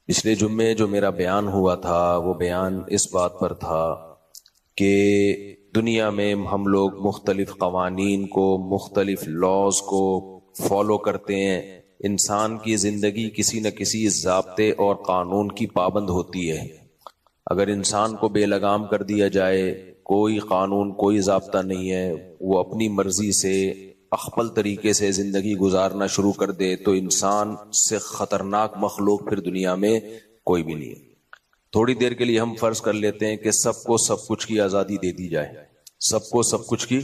پچھلے جمعے جو میرا بیان ہوا تھا وہ بیان اس بات پر تھا کہ دنیا میں ہم لوگ مختلف قوانین کو، مختلف لاز کو فالو کرتے ہیں. انسان کی زندگی کسی نہ کسی ضابطے اور قانون کی پابند ہوتی ہے. اگر انسان کو بے لگام کر دیا جائے، کوئی قانون کوئی ضابطہ نہیں ہے، وہ اپنی مرضی سے اخپل طریقے سے زندگی گزارنا شروع کر دے، تو انسان سے خطرناک مخلوق پھر دنیا میں کوئی بھی نہیں ہے. تھوڑی دیر کے لیے ہم فرض کر لیتے ہیں کہ سب کو سب کچھ کی آزادی دے دی جائے، سب کو سب کچھ کی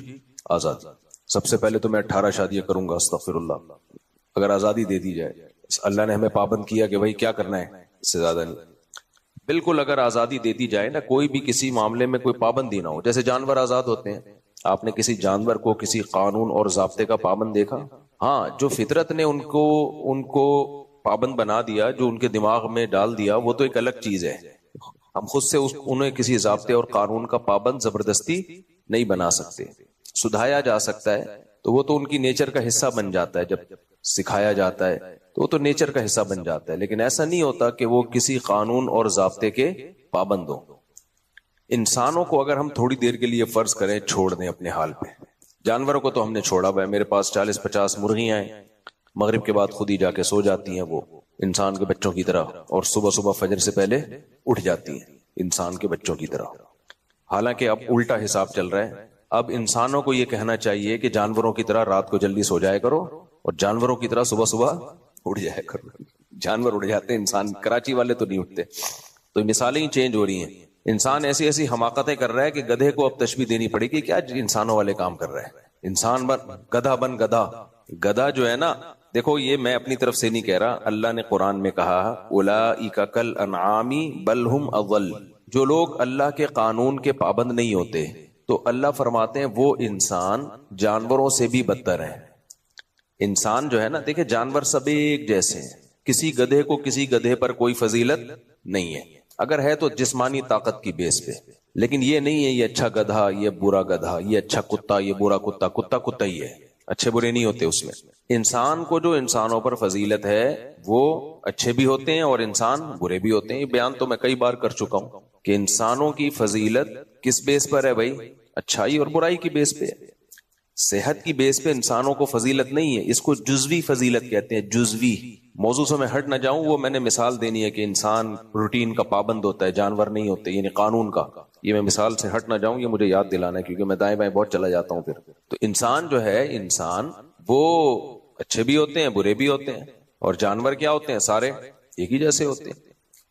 آزادی. سب سے پہلے تو میں 18 شادیاں کروں گا، استغفر اللہ. اگر آزادی دے دی جائے، اللہ نے ہمیں پابند کیا کہ بھائی کیا کرنا ہے، اس سے زیادہ نہیں. بالکل اگر آزادی دے دی جائے نا، کوئی بھی کسی معاملے میں کوئی پابندی نہ ہو. جیسے جانور آزاد ہوتے ہیں، آپ نے کسی جانور کو کسی قانون اور ضابطے کا پابند دیکھا؟ ہاں، جو فطرت نے ان کو پابند بنا دیا، جو ان کے دماغ میں ڈال دیا، وہ تو ایک الگ چیز ہے. ہم خود سے انہیں کسی ضابطے اور قانون کا پابند زبردستی نہیں بنا سکتے. سدھایا جا سکتا ہے تو وہ تو ان کی نیچر کا حصہ بن جاتا ہے. جب سکھایا جاتا ہے تو وہ تو نیچر کا حصہ بن جاتا ہے. لیکن ایسا نہیں ہوتا کہ وہ کسی قانون اور ضابطے کے پابند ہوں. انسانوں کو اگر ہم تھوڑی دیر کے لیے فرض کریں چھوڑ دیں اپنے حال پہ، جانوروں کو تو ہم نے چھوڑا ہوا ہے. میرے پاس 40-50 مرغیاں ہیں، مغرب کے بعد خود ہی جا کے سو جاتی ہیں، وہ انسان کے بچوں کی طرح، اور صبح صبح فجر سے پہلے اٹھ جاتی ہیں انسان کے بچوں کی طرح. حالانکہ اب الٹا حساب چل رہا ہے. اب انسانوں کو یہ کہنا چاہیے کہ جانوروں کی طرح رات کو جلدی سو جائے کرو اور جانوروں کی طرح صبح صبح اٹھ جائے کرو. جانور اٹھ جاتے ہیں، انسان، کراچی والے تو نہیں اٹھتے. تو مثالیں ہی چینج ہو رہی ہیں. انسان ایسی ایسی حماقتیں کر رہا ہے کہ گدھے کو اب تشبیہ دینی پڑے گی. کیا انسانوں والے کام کر رہا ہے؟ انسان گدھا بن گدھا. گدھا جو ہے نا، دیکھو یہ میں اپنی طرف سے نہیں کہہ رہا، اللہ نے قرآن میں کہا اولئک کالانعام بل ہم اضل. جو لوگ اللہ کے قانون کے پابند نہیں ہوتے تو اللہ فرماتے ہیں وہ انسان جانوروں سے بھی بدتر ہیں. انسان جو ہے نا، دیکھیں جانور سب ایک جیسے ہیں. کسی گدھے کو کسی گدھے پر کوئی فضیلت نہیں ہے، اگر ہے تو جسمانی طاقت کی بیس پہ. لیکن یہ نہیں ہے یہ اچھا گدھا، یہ برا گدھا، یہ اچھا کتا، یہ برا کتا. کتا کتا ہی ہے، اچھے برے نہیں ہوتے اس میں. انسان کو جو انسانوں پر فضیلت ہے وہ اچھے بھی ہوتے ہیں اور انسان برے بھی ہوتے ہیں. یہ بیان تو میں کئی بار کر چکا ہوں کہ انسانوں کی فضیلت کس بیس پر ہے بھائی؟ اچھائی اور برائی کی بیس پہ. صحت کی بیس پہ انسانوں کو فضیلت نہیں ہے. اس کو جزوی فضیلت کہتے ہیں، جزوی. موضوع سے میں ہٹ نہ جاؤں، وہ میں نے مثال دینی ہے کہ انسان روٹین کا پابند ہوتا ہے، جانور نہیں ہوتے، یعنی قانون کا. یہ میں مثال سے ہٹ نہ جاؤں، یہ مجھے یاد دلانا ہے کیونکہ میں دائیں بائیں بہت چلا جاتا ہوں پھر. تو انسان جو ہے، انسان وہ اچھے بھی ہوتے ہیں برے بھی ہوتے ہیں، اور جانور کیا ہوتے ہیں؟ سارے ایک ہی جیسے ہوتے ہیں.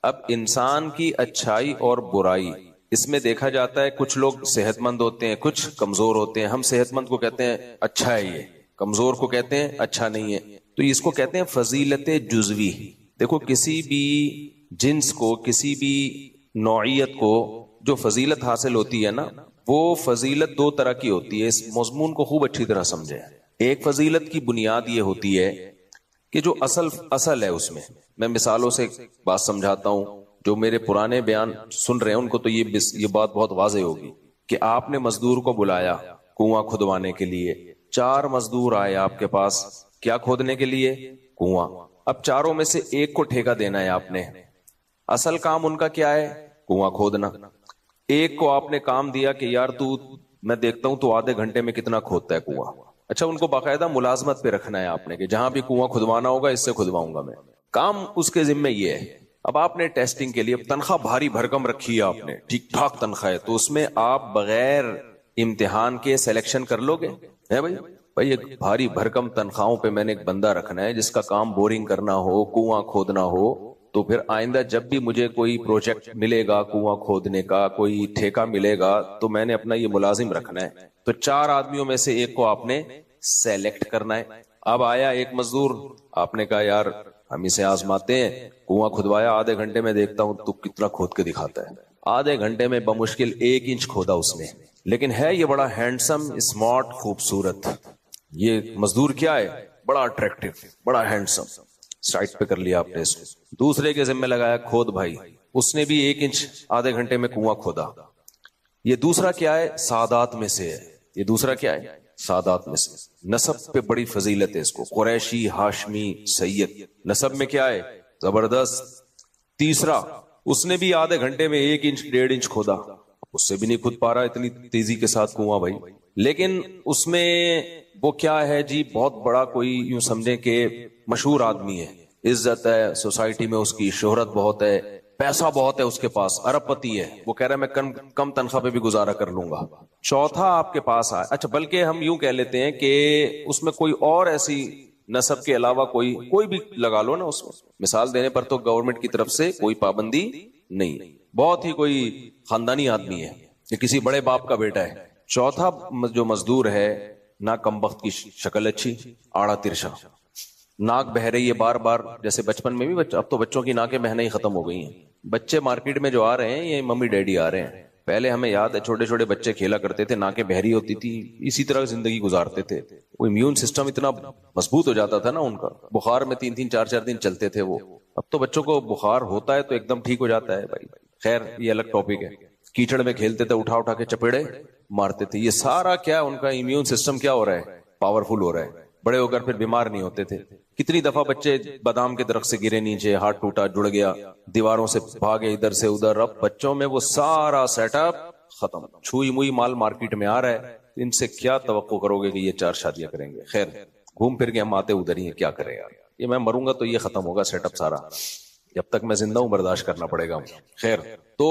اب انسان کی اچھائی اور برائی اس میں دیکھا جاتا ہے کچھ لوگ صحت مند ہوتے ہیں، کچھ کمزور ہوتے ہیں. ہم صحت مند کو کہتے ہیں اچھا ہے یہ، کمزور کو کہتے ہیں اچھا نہیں ہے. تو اس کو کہتے ہیں فضیلت جزوی. دیکھو کسی بھی جنس کو، کسی بھی نوعیت کو جو فضیلت حاصل ہوتی ہے نا، وہ فضیلت دو طرح کی ہوتی ہے. اس مضمون کو خوب اچھی طرح سمجھیں. ایک فضیلت کی بنیاد یہ ہوتی ہے کہ جو اصل ہے اس میں مثالوں سے بات سمجھاتا ہوں. جو میرے پرانے بیان سن رہے ہیں ان کو تو یہ بات بہت واضح ہوگی کہ آپ نے مزدور کو بلایا کنواں کھدوانے کے لیے. 4 مزدور آئے آپ کے پاس، کیا کھودنے کے لیے؟ کنواں. اب چاروں میں سے ایک کو ٹھیکہ دینا ہے آپ نے. اصل کام ان کا کیا ہے؟ کنواں کھودنا. ایک کو آپ نے کام دیا کہ یار میں دیکھتا ہوں تو آدھے گھنٹے میں کتنا کھودتا ہے کنواں. اچھا، ان کو باقاعدہ ملازمت پہ رکھنا ہے آپ نے کہ جہاں بھی کنواں کھدوانا ہوگا اس سے کھدواؤں گا میں. کام اس کے ذمہ یہ ہے. اب آپ نے ٹیسٹنگ کے لیے تنخواہ بھاری بھرکم رکھی ہے، آپ نے ٹھیک ٹھاک تنخواہ ہے، تو اس میں آپ بغیر امتحان کے سلیکشن کر لو گے؟ ہے بھائی ایک بھاری بھرکم تنخواہوں پہ میں نے ایک بندہ رکھنا ہے جس کا کام بورنگ کرنا ہو، کنواں کھودنا ہو، تو پھر آئندہ جب بھی مجھے کوئی پروجیکٹ ملے گا کنواں کھودنے کا، کوئی ٹھیکہ ملے گا، تو میں نے اپنا یہ ملازم رکھنا ہے. تو 4 آدمیوں میں سے ایک کو آپ نے سیلیکٹ کرنا ہے. اب آیا ایک مزدور، آپ نے کہا یار ہم اسے آزماتے ہیں. کنواں کھدوایا، آدھے گھنٹے میں دیکھتا ہوں تو کتنا کھود کے دکھاتا ہے. آدھے گھنٹے میں بمشکل 1 انچ کھودا اس نے، لیکن ہے یہ بڑا ہینڈسم، اسمارٹ، خوبصورت. یہ مزدور کیا ہے؟ بڑا اٹریکٹیو، بڑا ہینڈسم. سائٹ پہ کر لیا آپ نے اس کو. دوسرے کے ذمہ لگایا کھود بھائی، اس نے بھی 1 انچ آدھے گھنٹے میں کنواں کھودا. یہ دوسرا کیا ہے؟ سادات میں سے ہے. یہ دوسرا کیا ہے؟ سادات میں سے. نسب پہ بڑی فضیلت ہے اس کو، قریشی، ہاشمی، سید. نسب میں کیا ہے؟ زبردست. تیسرا اس نے بھی آدھے گھنٹے میں 1 انچ 1.5 انچ کھودا, اس سے بھی نہیں کھود پا رہا اتنی تیزی کے ساتھ کنواں بھائی. لیکن اس میں وہ کیا ہے جی, بہت بڑا کوئی یوں سمجھیں کہ مشہور آدمی ہے, عزت ہے سوسائٹی میں, اس کی شہرت بہت ہے, پیسہ بہت ہے اس کے پاس, ارب پتی ہے, وہ کہہ رہا ہے میں کم تنخواہ پہ بھی گزارا کر لوں گا. چوتھا آپ کے پاس آئے, اچھا بلکہ ہم یوں کہہ لیتے ہیں کہ اس میں کوئی اور ایسی نسب کے علاوہ کوئی بھی لگا لو نا اس میں, مثال دینے پر تو گورنمنٹ کی طرف سے کوئی پابندی نہیں, بہت ہی کوئی خاندانی آدمی ہے کہ کسی بڑے باپ کا بیٹا ہے. چوتھا جو مزدور ہے, نہ کم بخت کی شکل اچھی, آڑا ترشا, ناک بہ رہی ہے بار بار, جیسے بچپن میں بھی اب تو بچوں کی ناکیں بہنا ہی ختم ہو گئی ہیں. بچے مارکیٹ میں جو آ رہے ہیں یہ ممی ڈیڈی آ رہے ہیں, پہلے ہمیں یاد ہے چھوٹے چھوٹے بچے کھیلا کرتے تھے, ناکیں بہری ہوتی تھی, اسی طرح زندگی گزارتے تھے. وہ امیون سسٹم اتنا مضبوط ہو جاتا تھا نا ان کا, بخار میں 3 4 دن چلتے تھے وہ. اب تو بچوں کو بخار ہوتا ہے تو ایک دم ٹھیک ہو جاتا ہے بھائی. خیر یہ الگ ٹاپک ہے. کیچڑ میں کھیلتے تھے, اٹھا کے چپیڑے مارتے تھے. یہ سارا کیا, ان کا امیون سسٹم کیا ہو رہا ہے, پاورفل ہو رہا ہے. بڑے ہو کر پھر بیمار نہیں ہوتے تھے. کتنی دفعہ بچے بادام کے درخت سے گرے نیچے, ہاتھ ٹوٹا, جڑ گیا, دیواروں سے بھاگے ادھر سے ادھر. اب بچوں میں وہ سارا سیٹ اپ ختم, چھوئی موئی مال مارکیٹ میں آ رہا ہے. ان سے کیا توقع کرو گے کہ یہ 4 شادیاں کریں گے؟ خیر گھوم پھر کے ہم آتے ادھر ہی ہیں, کیا کریں یار, یہ میں مروں گا تو یہ ختم ہوگا سیٹ اپ سارا, جب تک میں زندہ ہوں برداشت کرنا پڑے گا. خیر تو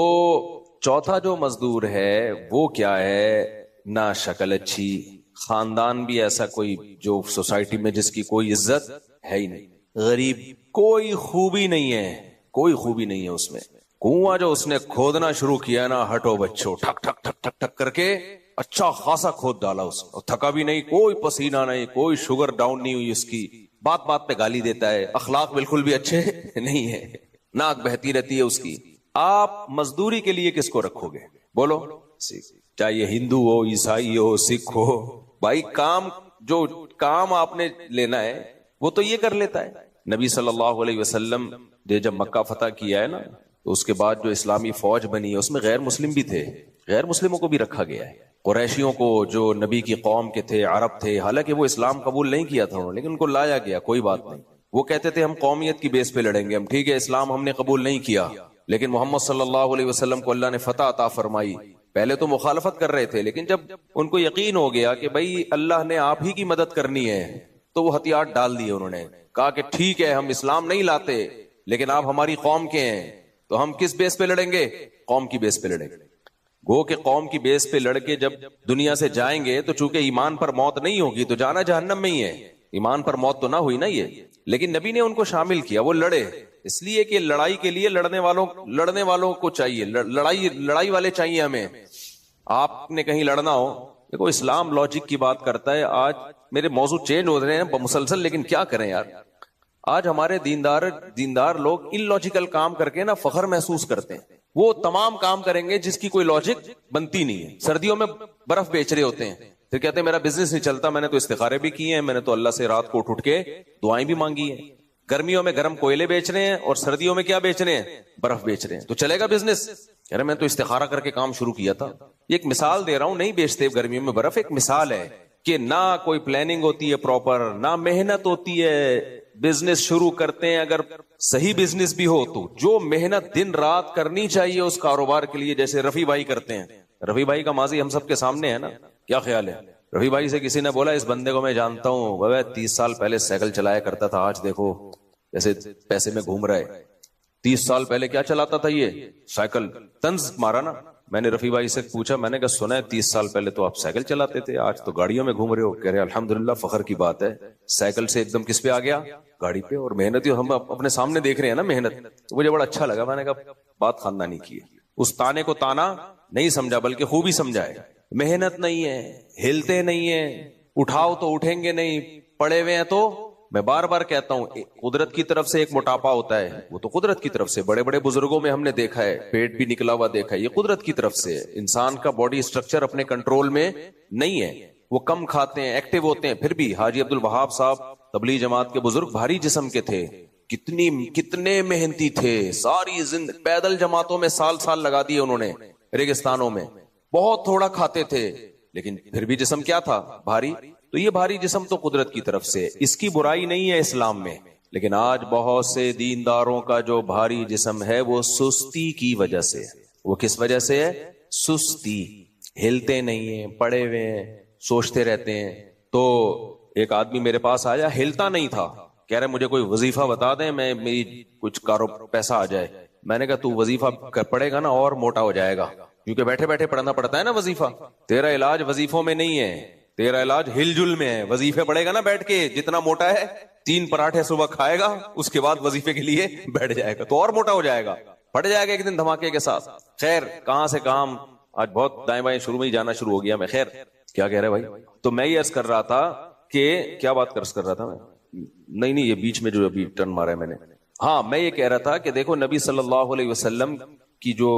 چوتھا جو مزدور ہے وہ کیا ہے, نہ شکل اچھی, خاندان بھی ایسا کوئی جو سوسائٹی میں جس کی کوئی عزت ہے ہی نہیں, غریب, کوئی خوبی نہیں ہے, کوئی خوبی نہیں ہے اس میں. کنواں جو اس نے کھودنا شروع کیا نا, ہٹو بچوں, ٹھک ٹھک ٹھک ٹھک ٹھک کر کے اچھا خاصا کھود ڈالا اس, اور تھکا بھی نہیں, کوئی پسینہ نہیں, کوئی شوگر ڈاؤن نہیں ہوئی اس کی. بات بات پہ گالی دیتا ہے, اخلاق بالکل بھی اچھے نہیں ہے, ناک بہتی رہتی ہے اس کی. آپ مزدوری کے لیے کس کو رکھو گے بولو, چاہے یہ ہندو ہو, عیسائی ہو, سکھ ہو بھائی, جو کام آپ نے لینا ہے وہ تو یہ کر لیتا ہے. نبی صلی اللہ علیہ وسلم نے جب مکہ فتح کیا ہے نا, تو اس کے بعد جو اسلامی فوج بنی ہے اس میں غیر مسلم بھی تھے, غیر مسلموں کو بھی رکھا گیا ہے. قریشیوں کو جو نبی کی قوم کے تھے, عرب تھے, حالانکہ وہ اسلام قبول نہیں کیا تھا انہوں نے, لیکن ان کو لایا گیا, کوئی بات نہیں. وہ کہتے تھے ہم قومیت کی بیس پہ لڑیں گے, ہم ٹھیک ہے اسلام ہم نے قبول نہیں کیا, لیکن محمد صلی اللہ علیہ وسلم کو اللہ نے فتح عطا فرمائی. پہلے تو مخالفت کر رہے تھے, لیکن جب ان کو یقین ہو گیا کہ بھائی اللہ نے آپ ہی کی مدد کرنی ہے, تو وہ ہتھیار ڈال دیے. انہوں نے کہا کہ ٹھیک ہے ہم اسلام نہیں لاتے, لیکن آپ ہماری قوم کے ہیں, تو ہم کس بیس پہ لڑیں گے, قوم کی بیس پہ لڑیں گے. گو کہ قوم کی بیس پہ لڑ کے جب دنیا سے جائیں گے تو چونکہ ایمان پر موت نہیں ہوگی تو جانا جہنم میں ہی ہے, ایمان پر موت تو نہ ہوئی نا یہ. لیکن نبی نے ان کو شامل کیا, وہ لڑے, اس لیے کہ لڑائی کے لیے لڑنے والوں کو چاہیے, لڑائی والے چاہیے ہمیں. آپ نے کہیں لڑنا ہو, دیکھو اسلام لاجک کی بات کرتا ہے. آج میرے موضوع چینج ہو رہے ہیں مسلسل, لیکن کیا کریں یار, آج ہمارے دیندار لوگ ان لاجیکل کام کر کے نا فخر محسوس کرتے ہیں. وہ تمام کام کریں گے جس کی کوئی لاجک بنتی نہیں ہے. سردیوں میں برف بیچ رہے ہوتے ہیں, پھر کہتے ہیں میرا بزنس نہیں چلتا, میں نے تو استخارے بھی کیے ہیں, میں نے تو اللہ سے رات کو اٹھ کے دعائیں بھی مانگی ہیں. گرمیوں میں گرم کوئلے بیچ رہے ہیں اور سردیوں میں کیا بیچ رہے ہیں, برف بیچ رہے ہیں, تو چلے گا بزنس؟ کہہ رہے میں تو استخارہ کر کے کام شروع کیا تھا. یہ ایک مثال دے رہا ہوں, نہیں بیچتے گرمیوں میں برف, ایک مثال ہے کہ نہ کوئی پلاننگ ہوتی ہے پراپر, نہ محنت ہوتی ہے. بزنس شروع کرتے ہیں, اگر صحیح بزنس بھی ہو تو جو محنت دن رات کرنی چاہیے اس کاروبار کے لیے, جیسے رفیع بھائی کرتے ہیں. رفیع بھائی کا ماضی ہم سب کے سامنے ہے نا, کیا خیال ہے؟ رفیع بھائی سے کسی نے بولا اس بندے کو میں جانتا ہوں, وہ 30 سال پہلے سائیکل چلایا کرتا تھا, آج دیکھو جیسے پیسے میں گھوم رہا ہے. 30 سال پہلے کیا چلاتا تھا یہ سائیکل؟ طنز مارا نا. میں نے رفیع بھائی سے پوچھا, میں نے کہا سنا ہے 30 سال پہلے تو آپ سائیکل چلاتے تھے, آج تو گاڑیوں میں گھوم رہے ہو. کہہ رہے الحمدللہ فخر کی بات ہے, سائیکل سے ایک دم کس پہ آ گیا, گاڑی پہ. اور محنت ہم اپنے سامنے دیکھ رہے ہیں نا محنت, تو مجھے بڑا اچھا لگا. میں نے کہا بات خاندانی کی ہے. اس تانے کو تانا نہیں سمجھا بلکہ خوبی سمجھا ہے. محنت نہیں ہے, ہلتے نہیں ہیں, اٹھاؤ تو اٹھیں گے نہیں, پڑے ہوئے ہیں. تو میں بار بار کہتا ہوں قدرت کی طرف سے ایک موٹاپا ہوتا ہے, وہ تو قدرت کی طرف سے, بڑے بڑے بزرگوں میں ہم نے دیکھا ہے پیٹ بھی نکلا ہوا دیکھا ہے, یہ قدرت کی طرف سے. انسان کا باڈی اسٹرکچر اپنے کنٹرول میں نہیں ہے, وہ کم کھاتے ہیں, ایکٹیو ہوتے ہیں. پھر بھی حاجی عبد الوہاب صاحب تبلیغ جماعت کے بزرگ بھاری جسم کے تھے, کتنے محنتی تھے, ساری زندگی پیدل جماعتوں میں سال لگا دیے انہوں نے, ریگستانوں میں, بہت تھوڑا کھاتے تھے, لیکن پھر بھی جسم کیا تھا, بھاری. تو یہ بھاری جسم تو قدرت کی طرف سے, اس کی برائی نہیں ہے اسلام میں. لیکن آج بہت سے دینداروں کا جو بھاری جسم ہے وہ سستی کی وجہ سے. وہ کس وجہ سے ہے؟ سستی. ہلتے نہیں ہیں, پڑے ہوئے ہیں, سوچتے رہتے ہیں. تو ایک آدمی میرے پاس آیا, ہلتا نہیں تھا, کہہ رہے مجھے کوئی وظیفہ بتا دیں, میں میری کچھ پیسہ آ جائے. میں نے کہا تو وظیفہ پڑھے گا نا اور موٹا ہو جائے گا, کیونکہ بیٹھے بیٹھے پڑھنا پڑتا ہے نا وظیفہ. تیرا علاج وظیفوں میں نہیں ہے, تیرا علاج ہل جل میں ہے. وظیفے پڑھے گا نا بیٹھ کے, جتنا موٹا ہے 3 پراٹھے صبح کھائے گا, اس کے بعد وظیفے کے لیے بیٹھ جائے گا تو اور موٹا ہو جائے گا, پڑ جائے گا ایک دن دھماکے کے ساتھ. خیر, کہاں سے کام, آج بہت دائیں بائیں شروع میں ہی جانا شروع ہو گیا میں. خیر, کیا کہہ رہے بھائی؟ تو میں یہ عرض کر رہا تھا کہ کیا بات کر رہا تھا میں, نہیں یہ بیچ میں جو ابھی ٹرن مارا ہے میں نے. ہاں, میں یہ کہہ رہا تھا کہ دیکھو نبی صلی اللہ علیہ وسلم کی جو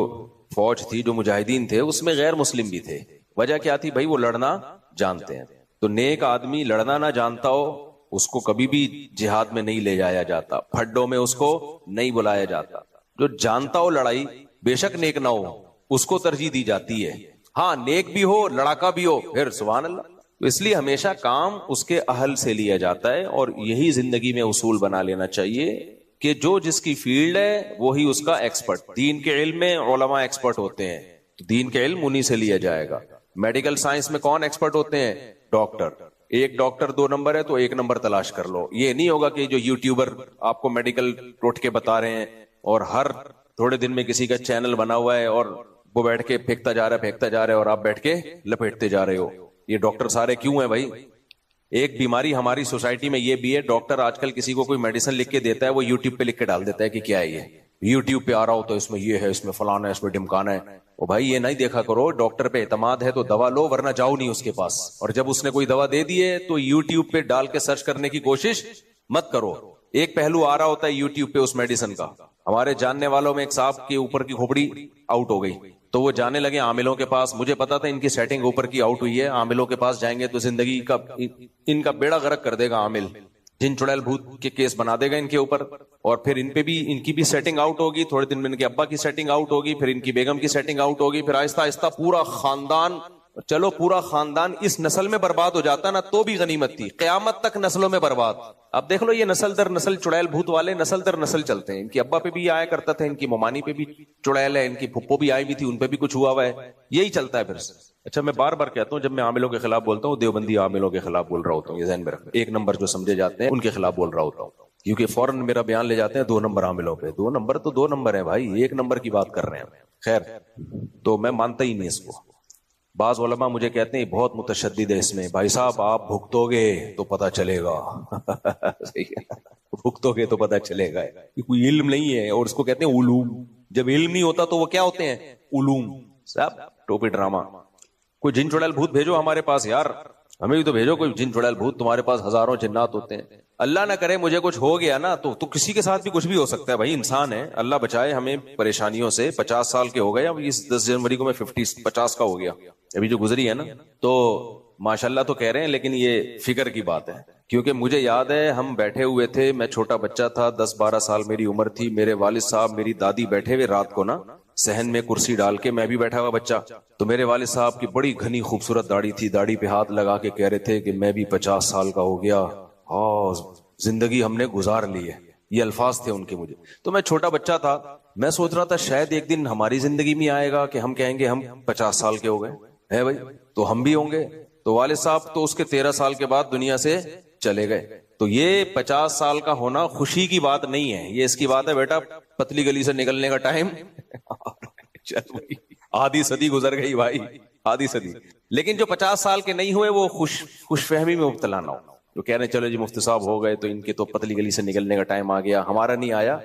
فوج تھی, جو مجاہدین تھے, اس میں غیر مسلم بھی تھے. وجہ کیا تھی بھائی؟ وہ لڑنا جانتے ہیں. تو نیک آدمی لڑنا نہ جانتا ہو, اس کو کبھی بھی جہاد میں نہیں لے جایا جاتا, پھڈوں میں اس کو نہیں بلایا جاتا. جو جانتا ہو لڑائی, بے شک نیک نہ ہو, اس کو ترجیح دی جاتی ہے. ہاں, نیک بھی ہو, لڑاکا بھی ہو, پھر سبحان اللہ. تو اس لیے ہمیشہ کام اس کے اہل سے لیا جاتا ہے, اور یہی زندگی میں اصول بنا لینا چاہیے کہ جو جس کی فیلڈ ہے وہی اس کا ایکسپرٹ. دین کے علم میں علماء ایکسپرٹ ہوتے ہیں, تو دین کے علم انہی سے لیا جائے گا. میڈیکل سائنس میں کون ایکسپرٹ ہوتے ہیں؟ ڈاکٹر. ایک ڈاکٹر 2 نمبر ہے تو 1 نمبر تلاش کر لو. یہ نہیں ہوگا کہ جو یوٹیوبر آپ کو میڈیکل ٹوٹکے بتا رہے ہیں اور ہر تھوڑے دن میں کسی کا چینل بنا ہوا ہے اور وہ بیٹھ کے پھینکتا جا رہا ہے اور آپ بیٹھ کے لپیٹتے جا رہے ہو. یہ ڈاکٹر سارے کیوں ہیں بھائی؟ ایک بیماری ہماری سوسائٹی میں یہ بھی ہے, ڈاکٹر آج کل کسی کو کوئی میڈیسن لکھ کے دیتا ہے, وہ یوٹیوب پہ لکھ کے ڈال دیتا ہے کہ کیا ہے یہ, یوٹیوب پہ آ رہا ہو تو اس میں یہ ہے, اس میں فلانا ہے, اس میں ڈمکانا ہے. او بھائی, یہ نہیں دیکھا کرو, ڈاکٹر پہ اعتماد ہے تو دوا لو, ورنہ جاؤ نہیں اس کے پاس. اور جب اس نے کوئی دوا دے دی ہے تو یوٹیوب پہ ڈال کے سرچ کرنے کی کوشش مت کرو. ایک پہلو آ رہا ہوتا ہے یوٹیوب پہ اس میڈیسن کا. ہمارے جاننے والوں میں ایک صاحب کے اوپر کی کھوپڑی آؤٹ ہو گئی, تو وہ جانے لگے عاملوں کے پاس. مجھے پتا تھا ان کی سیٹنگ اوپر کی آؤٹ ہوئی ہے, عاملوں کے پاس جائیں گے تو زندگی کا ان کا بیڑا غرق کر دے گا عامل. جن چڑیل بھوت کے کیس بنا دے گا ان کے اوپر, اور پھر ان پہ بھی ان کی بھی سیٹنگ آؤٹ ہوگی. تھوڑے دن میں ان کے ابا کی سیٹنگ آؤٹ ہوگی, پھر ان کی بیگم کی سیٹنگ آؤٹ ہوگی, پھر آہستہ آہستہ پورا خاندان. چلو پورا خاندان اس نسل میں برباد ہو جاتا نا تو بھی غنیمت تھی, قیامت تک نسلوں میں برباد. اب دیکھ لو, یہ نسل در نسل چڑیل بھوت والے نسل در نسل چلتے ہیں. ان کی ابا پہ بھی آیا کرتا تھا, ان کی ممانی پہ بھی چڑیل ہے, ان کی پھپھو بھی آئی بھی تھی, ان پہ بھی کچھ ہوا ہوا ہے. یہی چلتا ہے پھر. اچھا, میں بار بار کہتا ہوں جب میں عاملوں کے خلاف بولتا ہوں, دیوبندی عاملوں کے خلاف بول رہا ہوتا ہوں, یہ ذہن میں رکھنا. 1 نمبر جو سمجھے جاتے ہیں ان کے خلاف بول رہا ہوتا ہوں, کیونکہ فوراً میرا بیان لے جاتے ہیں 2 نمبر عاملوں پہ. 2 نمبر تو 2 نمبر ہیں بھائی, 1 نمبر کی بات کر رہے ہیں. خیر, تو میں مانتا ہی نہیں اس کو. بعض علماء مجھے کہتے ہیں بہت متشدد ہے اس میں. بھائی صاحب, آپ بھگتو گے تو پتہ چلے گا. بھگتو گے تو پتہ چلے گا. کوئی علم نہیں ہے, اور اس کو کہتے ہیں علوم. جب علم نہیں ہوتا تو وہ کیا ہوتے ہیں؟ علوم. صاحب ٹوپی ڈرامہ. کوئی جن چڑیل بھوت بھیجو ہمارے پاس یار, ہمیں بھی تو بھیجو کوئی جن چڑیل بھوت. تمہارے پاس ہزاروں جنات ہوتے ہیں. اللہ نہ کرے مجھے کچھ ہو گیا نا تو کسی کے ساتھ بھی کچھ بھی ہو سکتا ہے بھائی, انسان ہے. اللہ بچائے ہمیں پریشانیوں سے. 50 سال کے ہو گئے, اب اس 10 جنوری کو میں 50 کا ہو گیا ابھی جو گزری ہے نا. تو ماشاءاللہ تو کہہ رہے ہیں, لیکن یہ فکر کی بات ہے. کیونکہ مجھے یاد ہے ہم بیٹھے ہوئے تھے, میں چھوٹا بچہ تھا, 10-12 سال میری عمر تھی. میرے والد صاحب, میری دادی بیٹھے ہوئے رات کو نا صحن میں کرسی ڈال کے, میں بھی بیٹھا ہوا بچہ. تو میرے والد صاحب کی بڑی گھنی خوبصورت داڑھی تھی, داڑھی پہ ہاتھ لگا کے کہہ رہے تھے کہ میں بھی 50 سال کا ہو گیا, اور زندگی ہم نے گزار لی ہے. یہ الفاظ تھے ان کے مجھے. تو میں چھوٹا بچہ تھا, میں سوچ رہا تھا شاید ایک دن ہماری زندگی میں آئے گا کہ ہم کہیں گے ہم 50 سال کے ہو گئے ہے بھائی, تو ہم بھی ہوں گے. تو والد صاحب تو اس کے 13 سال کے بعد دنیا سے چلے گئے. تو یہ 50 سال کا ہونا خوشی کی بات نہیں ہے, یہ اس کی بات ہے بیٹا پتلی گلی سے نکلنے کا ٹائم. آدھی صدی گزر گئی بھائی, آدھی صدی. لیکن جو 50 سال کے نہیں ہوئے وہ خوش فہمی میں مبتلا نہ ہو. جو کہہ رہے ہیں چلو جی مفتی صاحب ہو گئے تو ان کے تو پتلی گلی سے نکلنے کا ٹائم آ گیا, ہمارا نہیں آیا.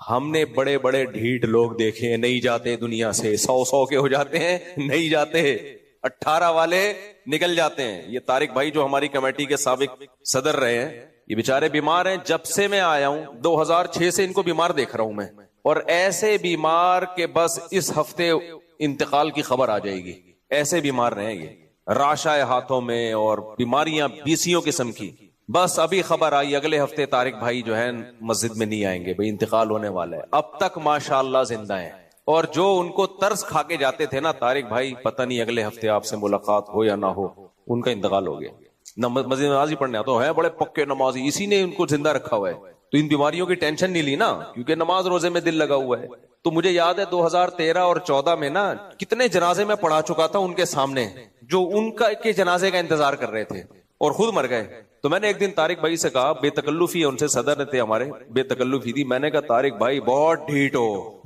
ہم نے بڑے بڑے ڈھیٹ لوگ دیکھے ہیں, نہیں جاتے دنیا سے. 100 کے ہو جاتے ہیں, نہیں جاتے. 18 والے نکل جاتے ہیں. یہ طارق بھائی جو ہماری کمیٹی کے سابق صدر رہے ہیں, یہ بیچارے بیمار ہیں. جب سے میں آیا ہوں 2006 سے ان کو بیمار دیکھ رہا ہوں میں, اور ایسے بیمار کہ بس اس ہفتے انتقال کی خبر آ جائے گی. ایسے بیمار رہے یہ, راشا ہاتھوں میں اور بیماریاں 20 قسم کی. بس ابھی خبر آئی اگلے ہفتے طارق بھائی جو ہے مسجد میں نہیں آئیں گے, بھئی انتقال ہونے والا ہے. اب تک ماشاءاللہ زندہ ہیں. اور جو ان کو ترس کھا کے جاتے تھے نا طارق بھائی, پتہ نہیں اگلے ہفتے آپ سے ملاقات ہو یا نہ ہو, ان کا انتقال ہو گیا. مسجد میں نماز ہی پڑھنے آتے ہیں, بڑے پکے نمازی, اسی نے ان کو زندہ رکھا ہوا ہے. تو ان بیماریوں کی ٹینشن نہیں لی نا, کیونکہ نماز روزے میں دل لگا ہوا ہے. تو مجھے یاد ہے 2013 اور 14 میں نا کتنے جنازے میں پڑھا چکا تھا ان کے سامنے جو ان کا کے جنازے کا انتظار کر رہے تھے اور خود مر گئے. تو میں نے ایک دن طارق بھائی سے کہا, بے تکلفی ہے, ان سے صدر تھے ہمارے, بے تکلفی تھی, میں نے کہا طارق بھائی بہت ڈھیٹ ہو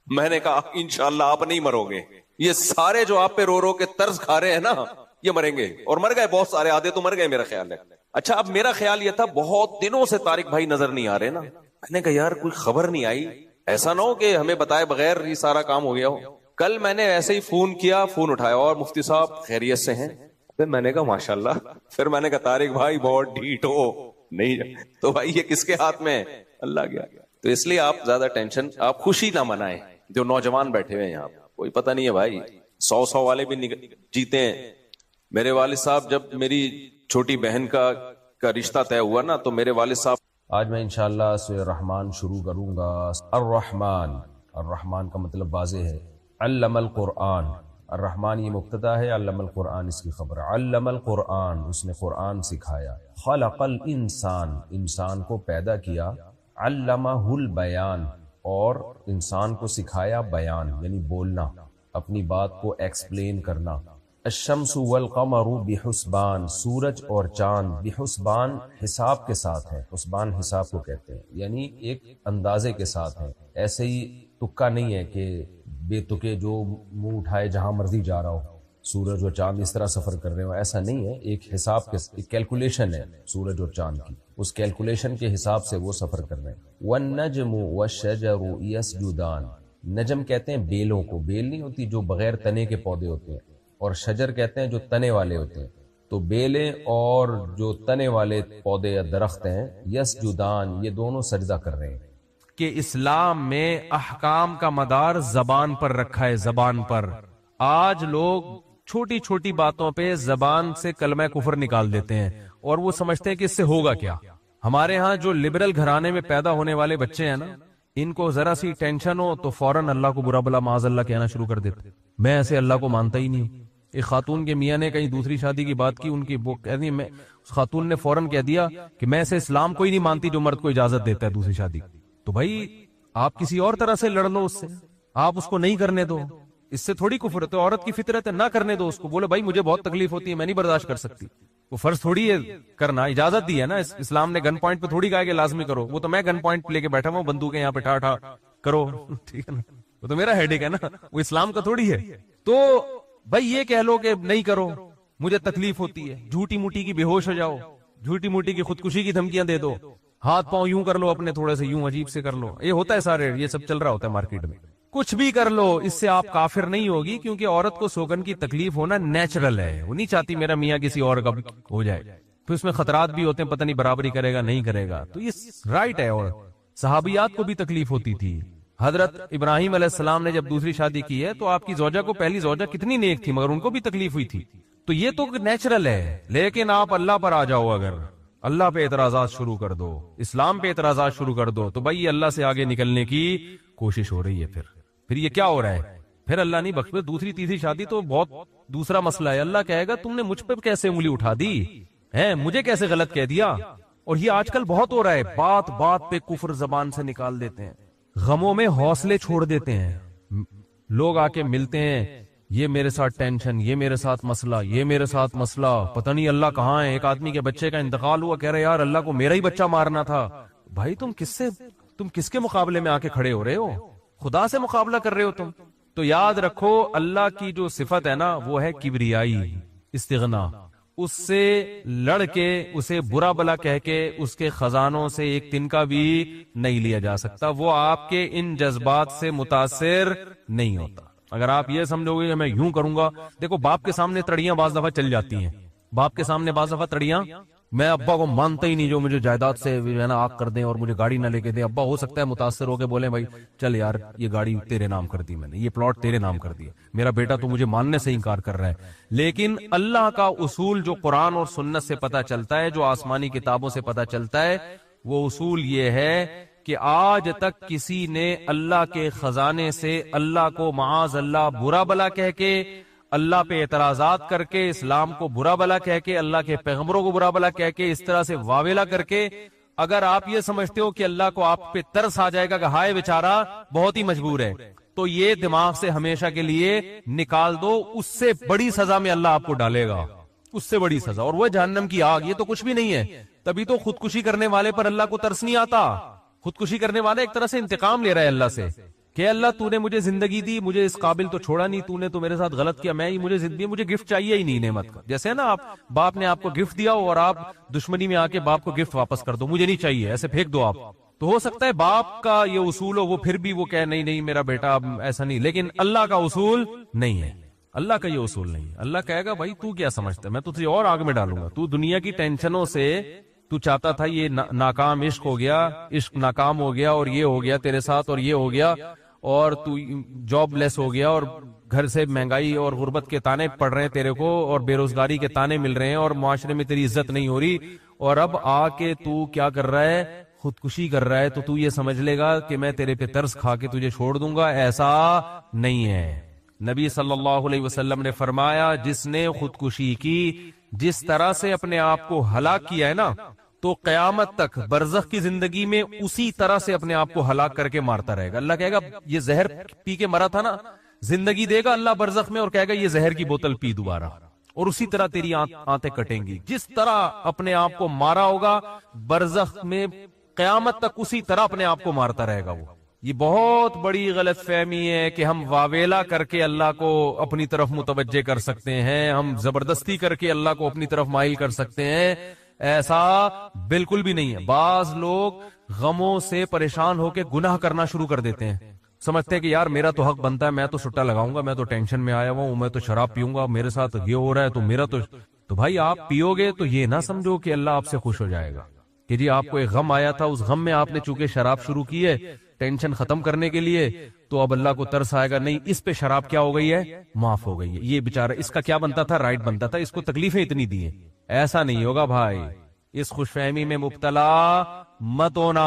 میں نے کہا انشاءاللہ آپ نہیں مرو گے, یہ سارے جو آپ پہ رو رو کے طرز کھا رہے ہیں نا یہ مریں گے. اور مر گئے بہت سارے, آدھے تو مر گئے میرا خیال ہے. اچھا اب میرا خیال یہ تھا بہت دنوں سے طارق بھائی نظر نہیں آ رہے نا, میں نے کہا یار کوئی خبر نہیں آئی, ایسا نہ ہو کہ ہمیں بتائے بغیر یہ سارا کام ہو گیا ہو. کل میں نے ایسے ہی فون کیا, فون اٹھایا, اور مفتی صاحب خیریت سے ہیں؟ پھر میں نے کہا ماشاءاللہ. پھر میں نے کہا طارق بھائی بہت ڈھیٹ ہو, نہیں تو بھائی یہ کس کے ہاتھ میں ہے؟ اللہ گیا. تو اس لیے آپ زیادہ ٹینشن, آپ خوشی نہ منائیں. جو نوجوان بیٹھے ہوئے ہیں یہاں, کوئی پتہ نہیں ہے بھائی, 100 والے بھی جیتے ہیں. میرے والد صاحب جب میری چھوٹی بہن کا رشتہ طے ہوا نا, تو میرے والد صاحب, آج میں انشاءاللہ سورہ الرحمن شروع کروں گا. الرحمن, الرحمن کا مطلب واضح ہے, علم القرآن. الرحمن یہ مبتدا ہے, علم القرآن اس کی خبر. علم القرآن, اس نے قرآن سکھایا. خلق الانسان, انسان کو پیدا کیا. علمہ البیان, اور انسان کو سکھایا بیان یعنی بولنا, اپنی بات کو ایکسپلین کرنا. الشمس والقمر بحسبان, سورج اور چاند, بحسبان حساب کے ساتھ ہے. حسبان حساب کو کہتے ہیں, یعنی ایک اندازے کے ساتھ ہے. ایسے ہی تکا نہیں ہے کہ بے تکے جو منہ اٹھائے جہاں مرضی جا رہا ہو, سورج اور چاند اس طرح سفر کر رہے ہو, ایسا نہیں ہے. ایک حساب کے, ایک کیلکولیشن ہے سورج اور چاند کی, اس کیلکولیشن کے حساب سے وہ سفر کر رہے ہیں. والنجم والشجر یسجدان, نجم کہتے ہیں بیلوں کو, بیل نہیں ہوتی جو بغیر تنے کے پودے ہوتے ہیں, اور شجر کہتے ہیں جو تنے والے ہوتے ہیں. تو بیلیں اور جو تنے والے پودے یا درخت ہیں, یسجدان, یہ دونوں سجدہ کر رہے ہیں. کہ اسلام میں احکام کا مدار زبان پر رکھا ہے, زبان پر. آج لوگ چھوٹی چھوٹی باتوں پہ زبان سے کلمہ کفر نکال دیتے ہیں اور وہ سمجھتے ہیں کہ اس سے ہوگا کیا. ہمارے ہاں جو لبرل گھرانے میں پیدا ہونے والے بچے ہیں نا, ان کو ذرا سی ٹینشن ہو تو فوراً اللہ کو برا بلا معاذ اللہ کہنا شروع کر دیتے. میں ایسے اللہ کو مانتا ہی نہیں ہوں. ایک خاتون کے میاں نے کہیں دوسری شادی کی بات کی, ان کی وہ کہتی ہے, اس خاتون نے فوراً کہہ دیا کہ میں ایسے اسلام کو ہی نہیں مانتی جو مرد کو اجازت دیتا ہے دوسری شادی. تو بھائی آپ کسی اور طرح سے لڑ لو اس سے, آپ اس کو نہیں کرنے دو, اس سے تھوڑی کفر ہے. تو عورت کی فطرت ہے, نہ کرنے دو اس کو, بولے بھائی مجھے بہت تکلیف ہوتی ہے, میں نہیں برداشت کر سکتی. وہ فرض تھوڑی ہے کرنا, اجازت دی ہے نا اسلام نے. گن پوائنٹ پہ تھوڑی کہا کہ لازمی کرو, وہ تو میں گن پوائنٹ لے کے بیٹھا ہوں, بندوقیں یہاں پہ ٹھا ٹھا کرو, ٹھیک ہے نا, وہ تو میرا ہیڈیک ہے نا, وہ اسلام کا تھوڑی ہے. تو بھائی یہ کہہ لو کہ نہیں کرو مجھے تکلیف ہوتی ہے, جھوٹی موٹی کی بے ہوش ہو جاؤ, جھوٹی موٹی کی خودکشی کی دھمکیاں دے دو, ہاتھ پاؤں یوں کر لو اپنے تھوڑے سے, یوں عجیب سے کر لو, یہ ہوتا ہے سارے, یہ سب چل رہا ہوتا ہے مارکیٹ میں. کچھ بھی کر لو, اس سے آپ کافر نہیں ہوگی, کیونکہ عورت کو سوگن کی تکلیف ہونا نیچرل ہے. وہ نہیں چاہتی میرا میاں کسی اور کا ہو جائے, تو اس میں خطرات بھی ہوتے ہیں, پتہ نہیں برابری کرے گا نہیں کرے گا, تو یہ رائٹ ہے. اور صحابیات کو بھی تکلیف ہوتی تھی. حضرت ابراہیم علیہ السلام نے جب دوسری شادی کی ہے تو آپ کی زوجہ کو, پہلی زوجہ کتنی نیک تھی, مگر ان کو بھی تکلیف ہوئی تھی. تو یہ تو نیچرل ہے. لیکن آپ اللہ پر آ جاؤ, اگر اللہ پہ اعتراضات شروع کر دو, اسلام پہ اعتراضات شروع کر دو, تو بھائی یہ اللہ سے آگے نکلنے کی کوشش ہو رہی ہے. پھر یہ کیا ہو رہا ہے, پھر اللہ نہیں بخش. دوسری تیسری شادی تو بہت دوسرا مسئلہ ہے. اللہ کہے گا تم نے مجھ پہ کیسے انگلی اٹھا دی ہے, مجھے کیسے غلط کہہ دیا. اور یہ آج کل بہت ہو رہا ہے, بات بات پہ کفر زبان سے نکال دیتے ہیں, غموں میں حوصلے چھوڑ دیتے ہیں. لوگ آ کے ملتے ہیں, یہ میرے ساتھ ٹینشن, یہ میرے ساتھ مسئلہ, یہ میرے ساتھ مسئلہ, پتہ نہیں اللہ کہاں ہے. ایک آدمی کے بچے کا انتقال ہوا, کہہ رہے یار اللہ کو میرا ہی بچہ مارنا تھا. بھائی تم کس کے مقابلے میں آ کے کھڑے ہو رہے ہو, خدا سے مقابلہ کر رہے ہو تم. تو یاد رکھو اللہ کی جو صفت ہے نا وہ ہے کبریائی, استغنا. اس سے لڑ کے, اسے برا بلا کہہ کے, اس کے خزانوں سے ایک تنکا بھی نہیں لیا جا سکتا. وہ آپ کے ان جذبات سے متاثر نہیں ہوتا. اگر آپ یہ سمجھو گے کہ میں یوں کروں گا, دیکھو باپ کے سامنے تڑیاں بعض دفعہ چل جاتی ہیں, باپ کے سامنے بعض دفعہ تڑیاں, میں ابا کو مانتا ہی نہیں جو مجھے جائیداد سے آگ کر دیں اور مجھے گاڑی نہ لے کے دیں. ابا ہو سکتا ہے متاثر ہو کے بولے بھائی چل یار یہ گاڑی تیرے نام کر دی, میں نے یہ پلاٹ تیرے نام کر دیا, میرا بیٹا تو مجھے ماننے سے انکار کر رہا ہے. لیکن اللہ کا اصول جو قرآن اور سنت سے پتہ چلتا ہے, جو آسمانی کتابوں سے پتہ چلتا ہے, وہ اصول یہ ہے کہ آج تک کسی نے اللہ کے خزانے سے اللہ کو معاذ اللہ برا بلا کہہ کے, اللہ پہ اعتراضات کر کے, اسلام کو برا بلا کہہ کے, اللہ کے پیغمبروں کو برا بلا کہہ کے, اس طرح سے واویلا کر کے اگر آپ یہ سمجھتے ہو کہ اللہ کو آپ پہ ترس آ جائے گا کہ ہائے بیچارہ بہت ہی مجبور ہے، تو یہ دماغ سے ہمیشہ کے لیے نکال دو، اس سے بڑی سزا میں اللہ آپ کو ڈالے گا، اس سے بڑی سزا، اور وہ جہنم کی آگ، یہ تو کچھ بھی نہیں ہے۔ تبھی تو خودکشی کرنے والے پر اللہ کو ترس نہیں آتا۔ خودکشی کرنے والا ایک طرح سے انتقام لے رہا ہے اللہ سے کہ اللہ تو نے مجھے زندگی دی، مجھے اس قابل تو چھوڑا نہیں، تو نے تو میرے ساتھ غلط کیا، میں ہی مجھے زندگی، مجھے گفٹ چاہیے ہی نہیں نعمت کا۔ جیسے نا آپ باپ نے آپ کو گفٹ دیا اور آپ دشمنی میں آ کے باپ کو گفٹ واپس کر دو، مجھے نہیں چاہیے، ایسے پھینک دو آپ، تو ہو سکتا ہے باپ کا یہ اصول ہو، وہ پھر بھی وہ کہے نہیں نہیں میرا بیٹا ایسا نہیں، لیکن اللہ کا اصول نہیں ہے، اللہ کا یہ اصول نہیں ہے۔ اللہ کہے گا بھائی تو کیا سمجھتا ہے، میں تجھے اور آگ میں ڈالوں گا، تو دنیا کی ٹینشنوں سے تو چاہتا تھا یہ ناکام عشق ہو گیا، عشق ناکام ہو گیا، اور یہ ہو گیا تیرے ساتھ، اور یہ ہو گیا، اور تو جاب لیس ہو گیا، اور گھر سے مہنگائی اور غربت کے تانے پڑ رہے ہیں تیرے کو، اور بے روزگاری کے تانے مل رہے ہیں، اور معاشرے میں تیری عزت نہیں ہو رہی، اور اب آ کے تو کیا کر رہا ہے، خودکشی کر رہا ہے، تو یہ سمجھ لے گا کہ میں تیرے پہ ترس کھا کے تجھے چھوڑ دوں گا، ایسا نہیں ہے۔ نبی صلی اللہ علیہ وسلم نے فرمایا جس نے خودکشی کی، جس طرح سے اپنے آپ کو ہلاک کیا ہے نا، تو قیامت تک برزخ کی زندگی میں اسی طرح سے اپنے آپ کو ہلاک کر کے مارتا رہے گا۔ اللہ کہے گا یہ زہر پی کے مرا تھا نا، زندگی دے گا اللہ برزخ میں اور کہے گا یہ زہر کی بوتل پی دوبارہ، اور اسی طرح تیری آنتیں کٹیں گی، جس طرح اپنے آپ کو مارا ہوگا برزخ میں قیامت تک اسی طرح اپنے آپ کو مارتا رہے گا وہ۔ یہ بہت بڑی غلط فہمی ہے کہ ہم واویلا کر کے اللہ کو اپنی طرف متوجہ کر سکتے ہیں، ہم زبردستی کر کے اللہ کو اپنی طرف مائل کر سکتے ہیں، ایسا بالکل بھی نہیں ہے۔ بعض لوگ غموں سے پریشان ہو کے گناہ کرنا شروع کر دیتے ہیں، سمجھتے ہیں کہ یار میرا تو حق بنتا ہے، میں تو سٹا لگاؤں گا، میں تو ٹینشن میں آیا ہوا ہوں، میں تو شراب پیوں گا، میرے ساتھ یہ ہو رہا ہے تو میرا تو بھائی آپ پیو گے تو یہ نہ سمجھو کہ اللہ آپ سے خوش ہو جائے گا کہ جی آپ کو ایک غم آیا تھا، اس غم میں آپ نے چونکہ شراب شروع کی ہے ٹینشن ختم کرنے کے لیے، تو اب اللہ کو ترس آئے گا، نہیں اس پہ شراب کیا ہو گئی ہے، معاف ہو گئی ہے، یہ بیچارہ اس کا کیا بنتا تھا، رائٹ بنتا تھا، اس کو تکلیفیں اتنی دی ہیں۔ ایسا نہیں ہوگا بھائی، اس خوش فہمی میں مبتلا مت ہونا،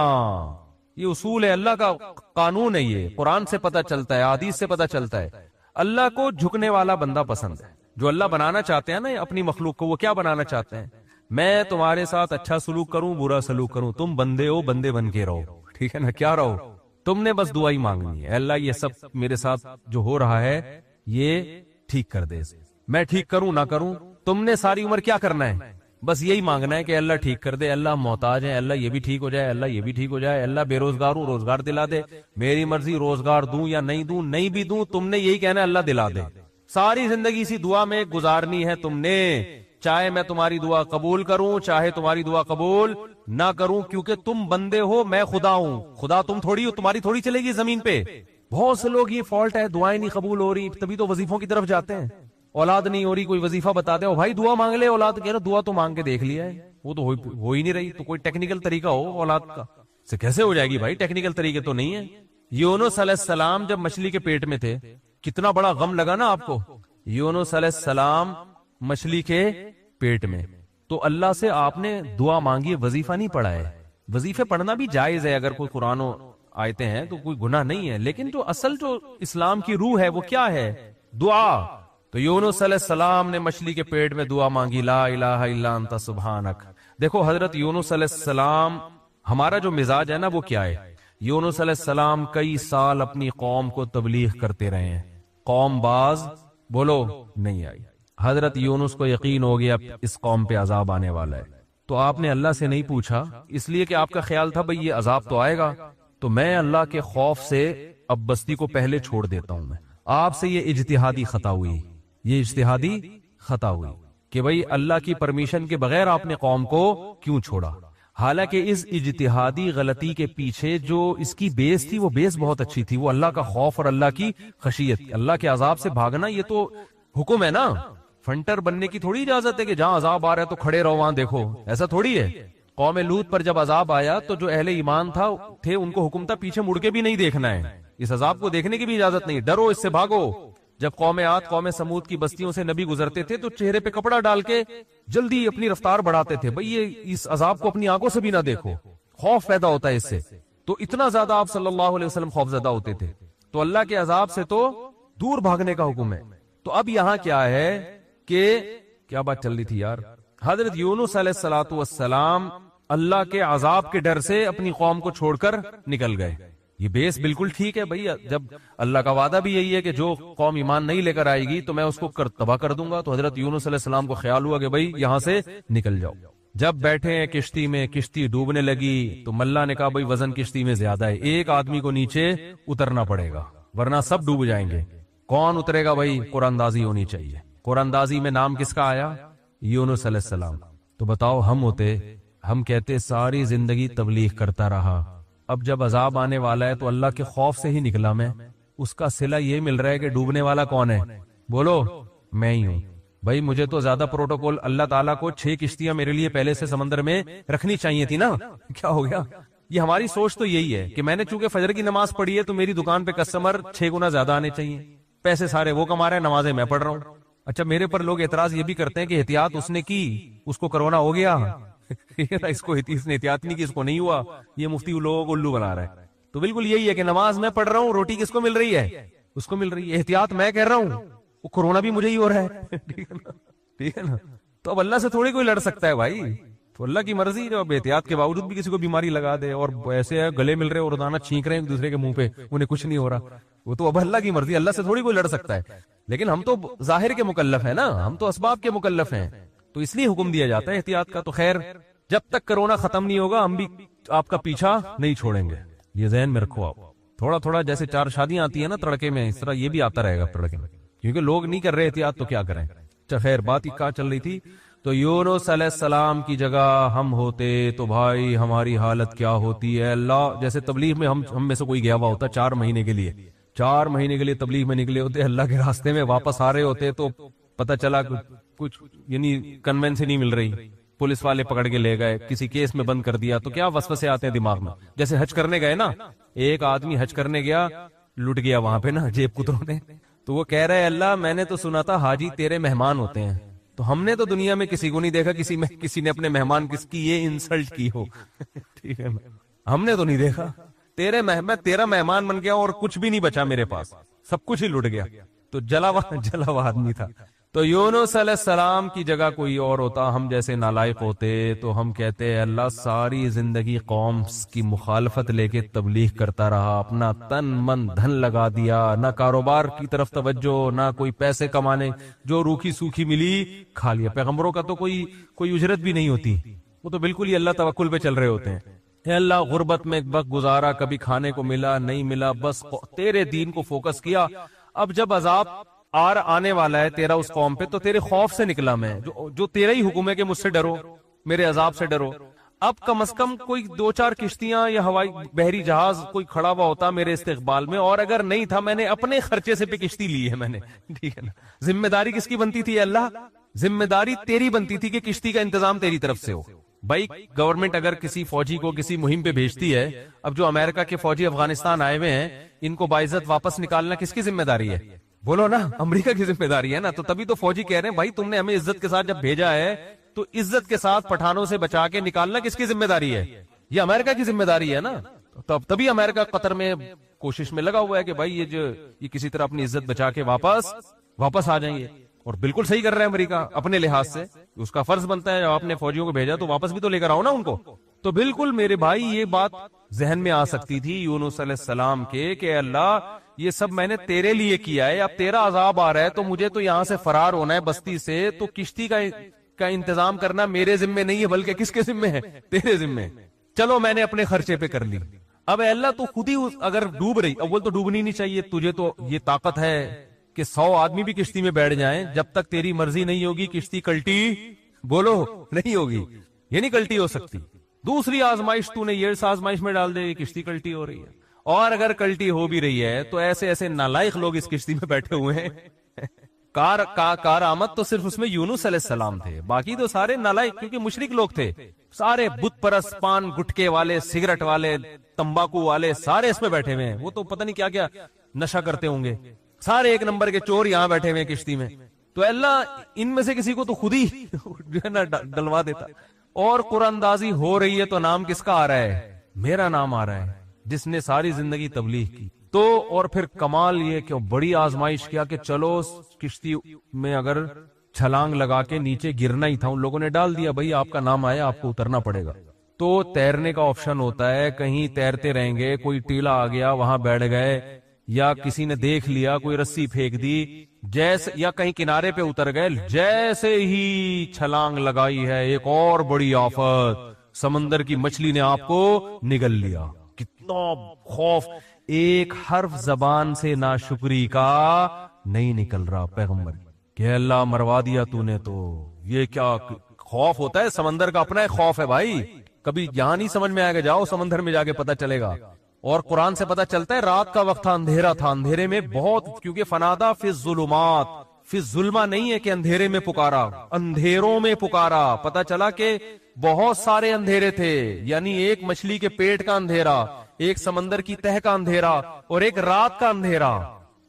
یہ اصول ہے، اللہ کا قانون ہے، یہ قرآن سے پتہ چلتا ہے، حدیث سے پتہ چلتا ہے۔ اللہ کو جھکنے والا بندہ پسند ہے، جو اللہ بنانا چاہتے ہیں نا اپنی مخلوق کو، وہ کیا بنانا چاہتے ہیں، میں تمہارے ساتھ اچھا سلوک کروں برا سلوک کروں، تم بندے ہو، بندے بن کے رہو، ٹھیک ہے نا، کیا رہو، تم نے بس دعا ہی مانگنی ہے، اللہ یہ سب میرے ساتھ جو ہو رہا ہے یہ ٹھیک کر دے، میں ٹھیک کروں نہ کروں، تم نے ساری عمر کیا کرنا ہے، بس یہی مانگنا ہے کہ اللہ ٹھیک کر دے، اللہ محتاج ہے، اللہ یہ بھی ٹھیک ہو جائے، اللہ یہ بھی ٹھیک ہو جائے، اللہ بے روزگار ہوں روزگار دلا دے، میری مرضی روزگار دوں یا نہیں دوں، نہیں بھی دوں تم نے یہی کہنا ہے اللہ دلا دے، ساری زندگی اسی دعا میں گزارنی ہے تم نے، چاہے میں تمہاری دعا قبول کروں چاہے تمہاری دعا قبول نہ کروں، کیونکہ تم بندے ہو، میں خدا ہوں، خدا تم تھوڑی ہو، تمہاری تھوڑی چلے گی زمین پہ۔ بہت سے لوگ یہ فالٹ ہے، دعائیں نہیں قبول ہو رہی، تبھی تو وظیفوں کی طرف جاتے ہیں، اولاد نہیں ہو رہی، کوئی وظیفہ بتا دے، بھائی دعا مانگ لے، اولاد کہہ رہا دعا تو مانگ کے دیکھ لیا ہے، وہ تو ہو ہی نہیں رہی، تو کوئی ٹیکنیکل طریقہ ہو اولاد کا، سے کیسے ہو جائے گی بھائی، ٹیکنیکل طریقے تو نہیں ہے۔ یونس علیہ السلام جب مچھلی کے پیٹ میں تھے، کتنا بڑا غم لگا نا آپ کو، یونس علیہ السلام مچھلی کے پیٹ میں، تو اللہ سے آپ نے دعا مانگی، وظیفہ نہیں پڑھا ہے، وظیفے پڑھنا بھی جائز ہے، اگر کوئی قرآن و آیتیں ہیں تو کوئی گناہ نہیں ہے، لیکن جو اصل جو اسلام کی روح ہے وہ کیا ہے، دعا۔ تو یونس علیہ السلام نے مچھلی کے پیٹ میں دعا مانگی، لا الہ الا انت سبحانک۔ دیکھو حضرت یونس علیہ السلام، ہمارا جو مزاج ہے نا وہ کیا ہے، یونس علیہ السلام کئی سال اپنی قوم کو تبلیغ کرتے رہے ہیں، قوم باز بولو نہیں آئی، حضرت یونس کو یقین ہو گیا اس قوم پہ عذاب آنے والا ہے، تو آپ نے اللہ سے نہیں پوچھا، اس لیے کہ آپ کا خیال تھا بھئی یہ عذاب تو آئے گا، تو میں اللہ کے خوف سے اب بستی کو پہلے چھوڑ دیتا ہوں، میں آپ سے یہ اجتہادی خطا ہوئی، یہ اجتہادی خطا ہوئی کہ بھئی اللہ کی پرمیشن کے بغیر آپ نے قوم کو کیوں چھوڑا، حالانکہ اس اجتہادی غلطی کے پیچھے جو اس کی بیس تھی وہ بیس بہت اچھی تھی، وہ اللہ کا خوف اور اللہ کی خشیت، اللہ کے عذاب سے بھاگنا یہ تو حکم ہے نا، فنٹر بننے کی تھوڑی اجازت ہے کہ جہاں عذاب آ رہا ہے تو کھڑے رہو وہاں دیکھو، ایسا تھوڑی ہے۔ قوم لوط پر جب عذاب آیا تو جو اہل ایمان تھے ان کو حکم تھا پیچھے مڑ کے بھی نہیں دیکھنا ہے، اس عذاب کو دیکھنے کی بھی اجازت نہیں، ڈرو اس سے بھاگو۔ جب قوم عاد قوم سمود کی بستیوں سے نبی گزرتے تھے تو چہرے پہ کپڑا ڈال کے جلدی اپنی رفتار بڑھاتے تھے، بھئی یہ اس عذاب کو اپنی آنکھوں سے بھی نہ دیکھو، خوف پیدا ہوتا ہے اس سے، تو اتنا زیادہ آپ صلی اللہ علیہ وسلم خوف زدہ ہوتے تھے، تو اللہ کے عذاب سے تو دور بھاگنے کا حکم ہے۔ تو اب یہاں کیا ہے کہ کیا بات چل رہی تھی یار، حضرت یونس علیہ السلام اللہ کے عذاب کے ڈر سے اپنی قوم کو چھوڑ کر نکل گئے. یہ بیس بالکل ٹھیک ہے بھائی. جب اللہ کا وعدہ بھی یہی ہے کہ جو قوم ایمان نہیں لے کر آئے گی تو میں اس کو تباہ کر دوں گا, تو حضرت یونس علیہ السلام کو خیال ہوا کہ بھائی یہاں سے نکل جاؤ. جب بیٹھے ہیں کشتی میں, کشتی ڈوبنے لگی تو ملا نے کہا بھائی وزن کشتی میں زیادہ ہے, ایک آدمی کو نیچے اترنا پڑے گا ورنہ سب ڈوب جائیں گے. کون اترے گا بھائی؟ قرآن اندازی ہونی چاہیے. قرآن اندازی میں نام کس کا آیا؟ یونس علیہ السلام. تو بتاؤ ہم ہوتے, ہم کہتے ساری زندگی تبلیغ کرتا رہا, اب جب عذاب آنے والا ہے تو اللہ کے خوف سے ہی نکلا میں, اس کا صلہ یہ مل رہا ہے کہ ڈوبنے والا کون ہے؟ بولو میں ہی ہوں. بھائی مجھے تو زیادہ پروٹوکول, اللہ تعالیٰ کو 6 کشتیاں میرے لیے پہلے سے سمندر میں رکھنی چاہیے تھی نا. کیا ہو گیا؟ یہ ہماری سوچ تو یہی ہے کہ میں نے چونکہ فجر کی نماز پڑھی ہے تو میری دکان پہ کسٹمر 6 گنا زیادہ آنے چاہیے. پیسے سارے وہ کما رہے ہیں, نمازیں میں پڑھ رہا ہوں. اچھا میرے پر لوگ اعتراض یہ بھی کرتے ہیں کہ احتیاط اس نے کی, اس کو کرونا ہو گیا. اس کو اس نے احتیاط نہیں کی, اس کو نہیں ہوا. یہ مفتی لوگوں کو الو بنا رہا ہے. تو بالکل یہی ہے کہ نماز میں پڑھ رہا ہوں, روٹی کس کو مل رہی ہے؟ اس کو مل رہی ہے. احتیاط میں کہہ رہا ہوں, وہ کرونا بھی مجھے ہی ہو رہا ہے. ٹھیک ہے نا. تو اب اللہ سے تھوڑی کوئی لڑ سکتا ہے بھائی, تو اللہ کی مرضی. جو اب احتیاط کے باوجود بھی کسی کو بیماری لگا دے اور ایسے گلے مل رہے اور روزانہ چھینک رہے ہیں ایک دوسرے کے منہ پہ, انہیں کچھ نہیں ہو رہا, وہ تو اب اللہ کی مرضی. اللہ سے تھوڑی کوئی لڑ سکتا ہے. لیکن ہم تو ظاہر کے مکلف ہیں نا, ہم تو اسباب کے مکلف ہیں, تو اس لیے حکم دیا جاتا ہے احتیاط کا. تو خیر جب تک کرونا ختم نہیں ہوگا ہم بھی آپ کا پیچھا نہیں چھوڑیں گے, یہ ذہن میں رکھو. آپ تھوڑا تھوڑا جیسے 4 شادیاں آتی ہیں نا تڑکے میں, اس طرح یہ بھی آتا رہے گا تڑکے میں, کیونکہ لوگ نہیں کر رہے احتیاط تو کیا کریں. خیر بات کہاں چل رہی تھی؟ تو یونس علیہ السلام کی جگہ ہم ہوتے تو بھائی ہماری حالت کیا ہوتی ہے. اللہ جیسے تبلیغ میں ہم میں سے کوئی گیا ہوا ہوتا 4 مہینے کے لیے, 4 مہینے کے لیے تبلیغ میں نکلے ہوتے, اللہ کے راستے میں واپس آ رہے ہوتے تو پتہ چلا کچھ یعنی کنوینس نہیں مل رہی, پولیس والے پکڑ کے لے گئے, کسی کیس میں بند کر دیا, تو کیا وسوسے آتے ہیں دماغ میں. جیسے حج کرنے گئے نا, ایک آدمی حج کرنے گیا, لٹ گیا وہاں پہ نا جیب کتروں نے, تو وہ کہہ رہے اللہ میں نے تو سنا تھا حاجی تیرے مہمان ہوتے ہیں, تو ہم نے تو دنیا میں کسی کو نہیں دیکھا کسی نے اپنے مہمان کس کی یہ انسلٹ کی ہو. ٹھیک ہے, ہم نے تو نہیں دیکھا. میں تیرا مہمان بن گیا اور کچھ بھی نہیں بچا میرے پاس, سب کچھ ہی لٹ گیا. تو جلا ہوا آدمی تھا. تو یونس علیہ السلام کی جگہ کوئی اور ہوتا, ہم جیسے نالائق ہوتے, تو ہم کہتے اللہ ساری زندگی قوم کی مخالفت لے کے تبلیغ کرتا رہا, اپنا تن من دھن لگا دیا, نہ کاروبار کی طرف توجہ, نہ کوئی پیسے کمانے, جو روکھی سوکھی ملی کھا لیا. پیغمبروں کا تو کوئی اجرت بھی نہیں ہوتی, وہ تو بالکل ہی اللہ توکل پہ چل رہے ہوتے ہیں. اے اللہ غربت میں ایک وقت گزارا, کبھی کھانے کو ملا نہیں ملا, بس تیرے دین کو فوکس کیا. اب جب عذاب آنے والا ہے تیرا اس قوم پہ, تو تیرے خوف سے نکلا میں, جو تیرا ہی حکم ہے کہ مجھ سے ڈرو, میرے عذاب سے ڈرو. اب کم از کم کوئی 2-4 کشتیاں یا ہوائی بحری جہاز کوئی کھڑا ہوا ہوتا میرے استقبال میں, اور اگر نہیں تھا میں نے اپنے خرچے سے پہ کشتی لی ہے میں نے. ٹھیک ہے نا. ذمہ داری کس کی بنتی تھی اللہ؟ ذمہ داری تیری بنتی تھی کہ کشتی کا انتظام تیری طرف سے ہو. بھائی گورنمنٹ اگر کسی فوجی کو کسی مہم پہ بھیجتی ہے, اب جو امریکہ کے فوجی افغانستان آئے ہوئے ہیں ان کو باعزت واپس نکالنا کس کی ذمہ داری ہے؟ بولو نا, امریکہ کی ذمہ داری ہے نا. تو تبھی تو فوجی کہہ رہے ہیں بھائی تم نے ہمیں عزت کے ساتھ جب بھیجا ہے تو عزت کے ساتھ پٹھانوں سے بچا کے نکالنا کس کی ذمہ داری ہے؟ یہ امریکہ کی ذمہ داری ہے نا. تبھی امریکہ قطر میں کوشش میں لگا ہوا ہے کہ بھائی یہ کسی طرح اپنی عزت بچا کے واپس آ جائیں گے. اور بالکل صحیح کر رہا ہے امریکہ اپنے لحاظ سے, اس کا فرض بنتا ہے جب آپ نے فوجیوں کو بھیجا تو واپس بھی تو لے کر آؤ نا ان کو. تو بالکل میرے بھائی یہ بات ذہن میں آ سکتی تھی یونس علیہ السلام کے کہ اللہ یہ سب میں نے تیرے لیے کیا ہے, اب تیرا عذاب آ رہا ہے تو مجھے تو یہاں سے فرار ہونا ہے بستی سے, تو کشتی کا انتظام کرنا میرے ذمے نہیں ہے بلکہ کس کے ذمے ہے؟ تیرے ذمے. چلو میں نے اپنے خرچے پہ کر لی. اب اللہ تو خود ہی اگر ڈوب رہی, اول تو ڈوبنی نہیں چاہیے, تجھے تو یہ طاقت ہے کہ 100 آدمی بھی کشتی میں بیٹھ جائیں, جب تک تیری مرضی نہیں ہوگی کشتی کلٹی بولو نہیں ہوگی, یہ نہیں کلٹی ہو سکتی. دوسری آزمائش تو نے یہ آزمائش میں ڈال دے, کشتی کلٹی ہو رہی ہے. اور اگر کلٹی ہو بھی رہی ہے تو ایسے نالائق لوگ اس کشتی میں بیٹھے ہوئے ہیں. کار آمد تو صرف اس میں یونس علیہ السلام تھے, باقی تو سارے نالائق, کیونکہ مشرک لوگ تھے سارے, بت پرست, پان گٹکے والے, سگریٹ والے, تمباکو والے, سارے اس میں بیٹھے ہوئے ہیں. وہ تو پتہ نہیں کیا کیا نشہ کرتے ہوں گے, سارے ایک نمبر کے چور یہاں بیٹھے ہوئے کشتی میں. تو اللہ ان میں سے کسی کو تو خود ہی جو ہے نا ڈلوا دیتا. اور قرآن اندازی ہو رہی ہے تو نام کس کا آ رہا ہے؟ میرا نام آ رہا ہے, جس نے ساری زندگی تبلیغ کی. تو اور پھر کمال یہ کہ بڑی آزمائش کیا کہ چلو کشتی میں اگر چھلانگ لگا کے نیچے گرنا ہی تھا, ان لوگوں نے ڈال دیا بھائی آپ کا نام آیا آپ کو اترنا پڑے گا. تو تیرنے کا آپشن ہوتا ہے، کہیں تیرتے رہیں گے، کوئی ٹیلا آ گیا وہاں بیٹھ گئے، یا کسی نے دیکھ لیا کوئی رسی پھینک دی، جیسے یا کہیں کنارے پہ اتر گئے، جیسے ہی چھلانگ لگائی ہے ایک اور بڑی آفت، سمندر کی مچھلی نے آپ کو نگل لیا۔ کتنا خوف! ایک حرف زبان سے ناشکری کا نہیں نکل رہا پیغمبر، کہ اللہ مروا دیا تو نے، تو یہ کیا خوف ہوتا ہے؟ سمندر کا اپنا ایک خوف ہے بھائی، کبھی یہاں نہیں سمجھ میں آئے گا، جاؤ سمندر میں جا کے پتہ چلے گا۔ اور قرآن سے پتہ چلتا ہے رات کا وقت تھا، اندھیرا تھا، اندھیرے میں بہت، کیونکہ فنادا فی الظلمات، فی الظلمہ نہیں ہے کہ اندھیرے میں پکارا، اندھیروں میں پکارا۔ پتہ چلا کہ بہت سارے اندھیرے تھے، یعنی ایک مچھلی کے پیٹ کا اندھیرا، ایک سمندر کی تہ کا اندھیرا، اور ایک رات کا اندھیرا۔